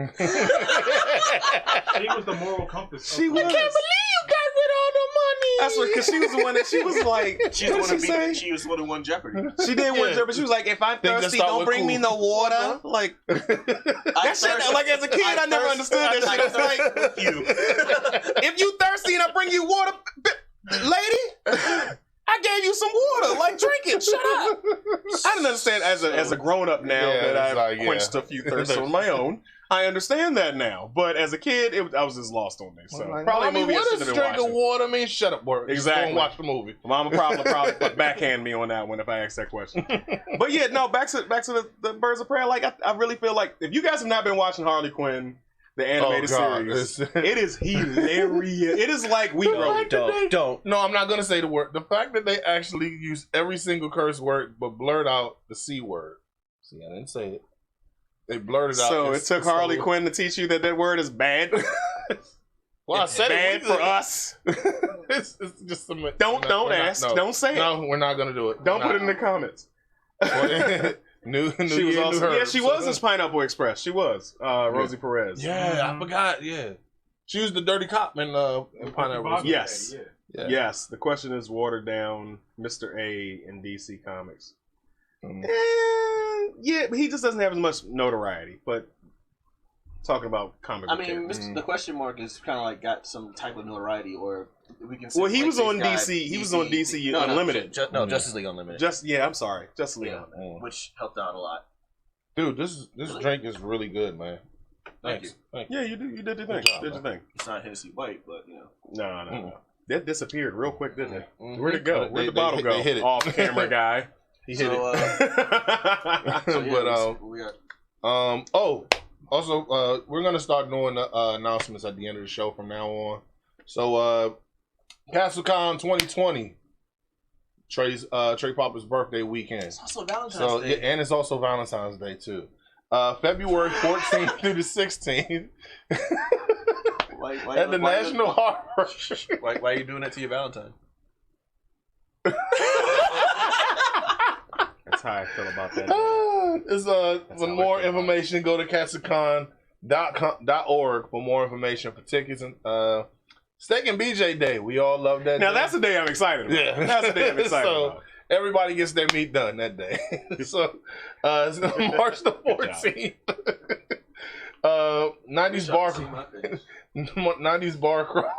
was the moral compass. She was. I can't believe you got rid of all the money. That's what, because she was the one that she was like. She was the one who won Jeopardy. She didn't win Jeopardy. She was like, if I'm thirsty, don't bring me no water. Like that shit. Like as a kid, I never understood that shit. It's like, if you thirsty and I bring you water, lady. I gave you some water. Like, drink it. Shut up. I didn't understand as a grown up now that I've quenched a few thirsts on my own. I understand that now, but as a kid, I was just lost on me. So probably a movie I shouldn't have been watching. What does drink of water mean? Shut up, boy. Exactly. Just watch the movie. Mama probably backhand me on that one if I ask that question. But yeah, no. Back to the Birds of Prey. Like I really feel like if you guys have not been watching Harley Quinn, the animated series, it is hilarious. It is like we wrote it. Don't. No, I'm not gonna say the word. The fact that they actually use every single curse word but blurred out the C word. See, I didn't say it. They blurted out. So it took Harley Quinn to teach you that word is bad. Well, it's bad for us. It's just some. Don't ask. Don't say it. No, we're not gonna do it. Don't put it in the comments. She was also, yeah, she was in Pineapple Express. She was Rosie Perez. Yeah, I forgot. Yeah, she was the dirty cop in Pineapple Express. Yes, yes. The Question is watered down Mr. A in DC Comics. Yeah, but he just doesn't have as much notoriety. But talking about comic book the question mark is kind of like got some type of notoriety, or we can. Well, he was on DC. He was on DC Unlimited. Justice League Unlimited. I'm sorry, Justice League, which helped out a lot. Dude, this drink is really good, man. Thank you. Yeah, you did your thing. Did your thing. It's not Hennessy White, but you know. No. That disappeared real quick, didn't it? Where'd it go? Where'd the bottle go? Hit it. Off camera guy. He hit it. Also, we're gonna start doing announcements at the end of the show from now on. So, CastleCon 2020, Trey Popper's birthday weekend. It's also Valentine's Day. Yeah, and it's also Valentine's Day too. February 14th through the 16th. At the National Harbor. Why are you doing that to your Valentine? That's how I feel about that. For more information, go to CastleCon.org for more information for tickets and Steak and BJ Day. We all love that. Now day. that's the day I'm excited about. Yeah, that's the day I'm excited about. Everybody gets their meat done that day. So it's March the 14th. 90s bar crawl.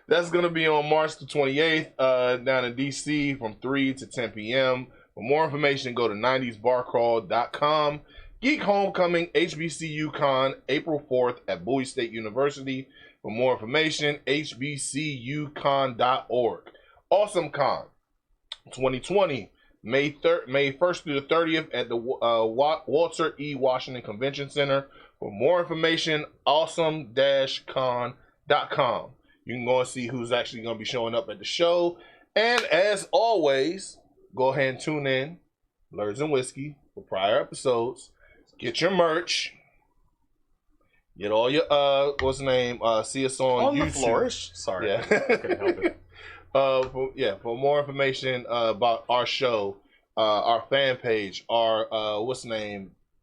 That's gonna be on March the 28th down in DC from 3 to 10 p.m. For more information, go to 90sbarcrawl.com. Geek Homecoming HBCU Con April 4th at Bowie State University. For more information, hbcucon.org. Awesome Con 2020, May 1st through the 30th at the Walter E. Washington Convention Center. For more information, awesome-con.com. You can go and see who's actually going to be showing up at the show. And as always, go ahead and tune in, Blurs and Whiskey, for prior episodes. Get your merch. Get all your, see us on YouTube. The Flourish. Sorry. Yeah. I couldn't help it. For more information about our show, our fan page, our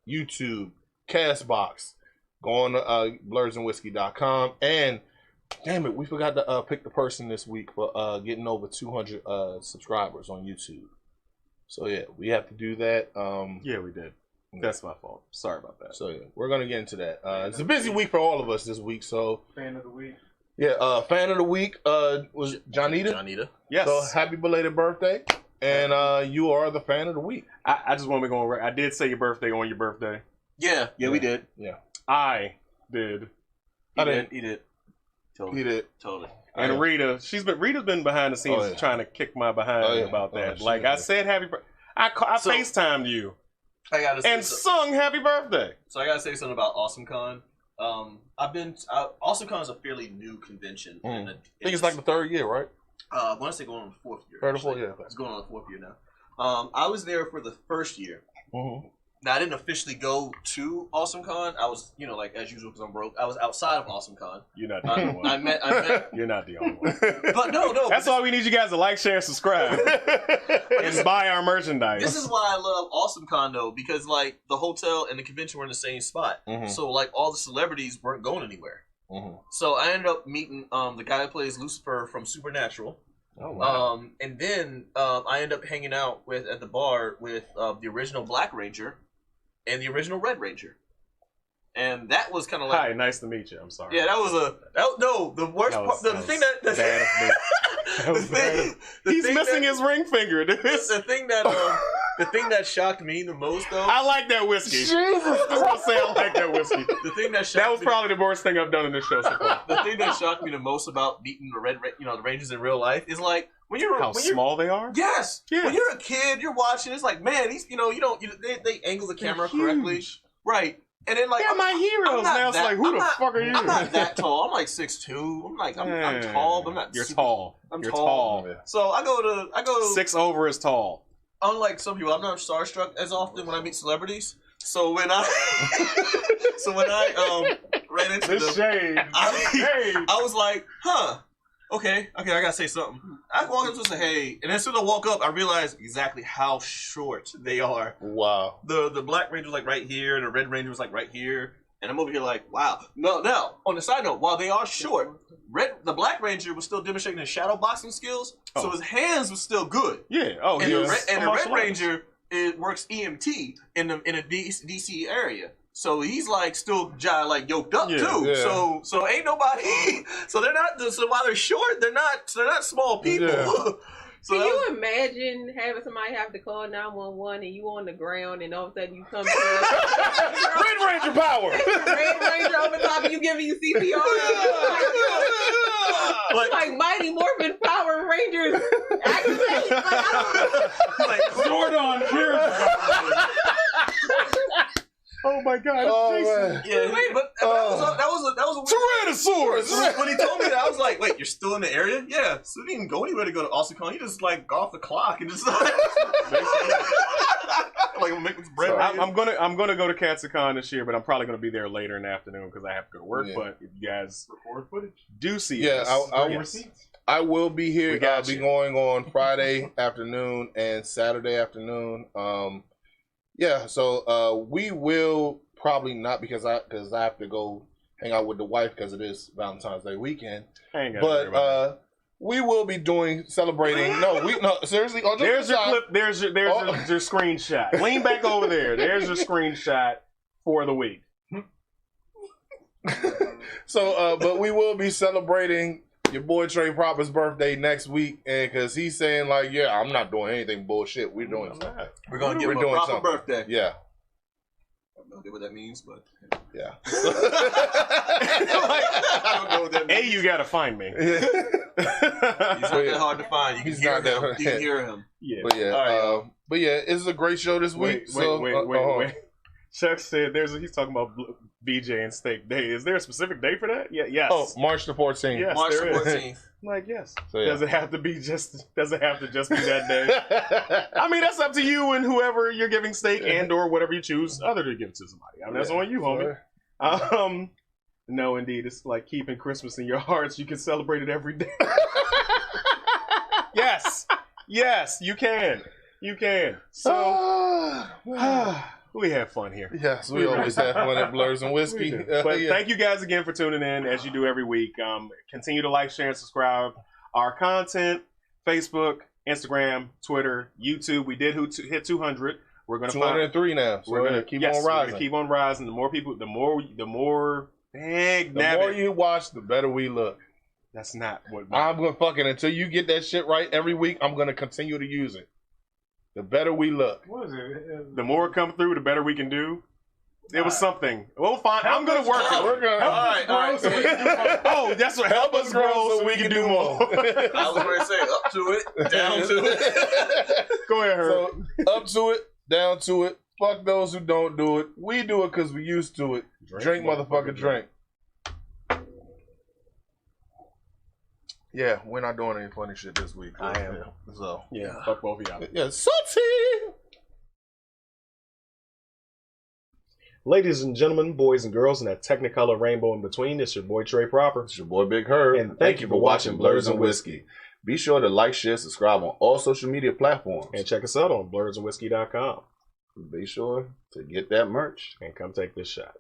YouTube, Castbox, go on to blursandwhiskey.com. And damn it, we forgot to pick the person this week for getting over 200 subscribers on YouTube. So yeah, we have to do that. Yeah, we did. That's my fault. Sorry about that. So yeah, we're gonna get into that. It's a busy week for all of us this week. So fan of the week. Yeah, fan of the week was Johnita. Johnita. Yes. So happy belated birthday. And you are the fan of the week. I just want to go on. I did say your birthday on your birthday. Yeah, we did. Yeah. I did. He did. Totally. And Rita's been behind the scenes trying to kick my behind about that. Like I said, happy birthday. I FaceTimed you. Sung happy birthday. So I gotta say something about AwesomeCon. AwesomeCon is a fairly new convention. I think it's like the third year, right? I want to say going on the fourth year. Third or fourth year. It's going on the fourth year now. I was there for the first year. Mm-hmm. Now, I didn't officially go to AwesomeCon. I was, like, as usual, because I'm broke, I was outside of AwesomeCon. You're not the only one. I met. You're not the only one. But no. That's why we need you guys to like, share, subscribe. And buy our merchandise. This is why I love AwesomeCon, though, because, like, the hotel and the convention were in the same spot. Mm-hmm. So, like, all the celebrities weren't going anywhere. Mm-hmm. So I ended up meeting the guy who plays Lucifer from Supernatural. Oh, wow. And then I ended up hanging out at the bar with the original Black Ranger and the original Red Ranger. And that was kind of like... Hi, nice to meet you. I'm sorry. Yeah, the worst part... The thing that... Bad of me. He's missing his ring finger, dude. The thing that shocked me the most, though... I like that whiskey. Jesus. That's what I'm saying. I like that whiskey. The thing that shocked That was probably the worst thing I've done in this show so far. The thing that shocked me the most about meeting the the Rangers in real life is like... How small they are? Yes. Yeah. When you're a kid, you're watching. It's like, man, these, they angle the camera correctly, right? And then like, they're my heroes. Now it's like, who the fuck are you? I'm not that tall. I'm like 6'2". I'm tall, but I'm not. You're tall. You're tall. So I go to 6 over is tall. Unlike some people, I'm not starstruck as often when I meet celebrities. So when I ran into the shade, I was like, huh. Okay, I gotta say something. I walk up to say, hey, and as soon as I walk up, I realized exactly how short they are. Wow. The Black Ranger was like right here, and the Red Ranger was like right here, and I'm over here like, wow. No, now, on the side note, while they are short, the Black Ranger was still demonstrating his shadow boxing skills, so his hands were still good. Yeah. And the Red Ranger works EMT in a DC area. So he's like still like yoked up too. Yeah. So ain't nobody. So they're not. So while they're short, they're not small people. Yeah. So can you imagine having somebody have to call 911 and you on the ground and all of a sudden you come to Red Ranger power. Red Ranger over top of you giving you CPR. Like Mighty Morphin Power Rangers. Like Zordon Cheers. Oh my God! Oh, yeah, but that was a Tyrannosaurus. When he told me that, I was like, "Wait, you're still in the area?" Yeah. So he didn't go anywhere to go to Austin. He just like got off the clock and just like make this bread. So I'm gonna go to Katsukon this year, but I'm probably gonna be there later in the afternoon because I have to go to work. Yeah. But if you guys record footage, do see I will be here. I'll be going on Friday afternoon and Saturday afternoon. Yeah, so we will probably not because I have to go hang out with the wife because it is Valentine's Day weekend. But we will be celebrating. No, seriously. There's your clip. There's your screenshot. Lean back over there. There's your screenshot for the week. So, but we will be celebrating your boy Trey Proper's birthday next week, and because he's saying like, yeah, I'm not doing anything bullshit. We're doing something. We're gonna give him a proper birthday. Yeah. I have no idea what that means, but yeah. I don't know what that means. You gotta find me. He's not that hard to find. You can hear him. You can hear him. Yeah. But yeah, it's a great show this week. Wait. Chuck said he's talking about BJ and Steak Day. Is there a specific day for that? Yeah, yes. Oh, March the 14th. Yes, March the 14th. Like, yes. So, yeah. Does it have to just be that day? I mean, that's up to you and whoever you're giving steak and or whatever you choose other to give to somebody. I mean, that's on you, homie. No, indeed. It's like keeping Christmas in your hearts. You can celebrate it every day. Yes. Yes, you can. You can. So... we have fun here. Yes, we always have fun at Blurs and Whiskey. But thank you guys again for tuning in, as you do every week. Continue to like, share, and subscribe our content. Facebook, Instagram, Twitter, YouTube. We did hit 200. We're going to 203 now. So we're going to keep on rising. We're going to keep on rising. The more people, the more you watch, the better we look. That's not what I'm going to fucking, until you get that shit right every week, I'm going to continue to use it. The better we look. What is it? The more come through, the better we can do. It was something. We'll find. I'm going to work it. We're going all right. Oh, that's what help us grow so we can do more. I was going to say up to it, down to it. Go ahead, Herb. So, up to it, down to it. Fuck those who don't do it. We do it because we used to it. Drink motherfucker, drink. Yeah, we're not doing any funny shit this week. I am. Yeah. So fuck both of y'all. Yeah, salty. Ladies and gentlemen, boys and girls, and that Technicolor rainbow in between, it's your boy Trey Proper. It's your boy Big Herb. And thank you for watching Blurs and Whiskey. Be sure to like, share, subscribe on all social media platforms. And check us out on blursandwhiskey.com. Be sure to get that merch. And come take this shot.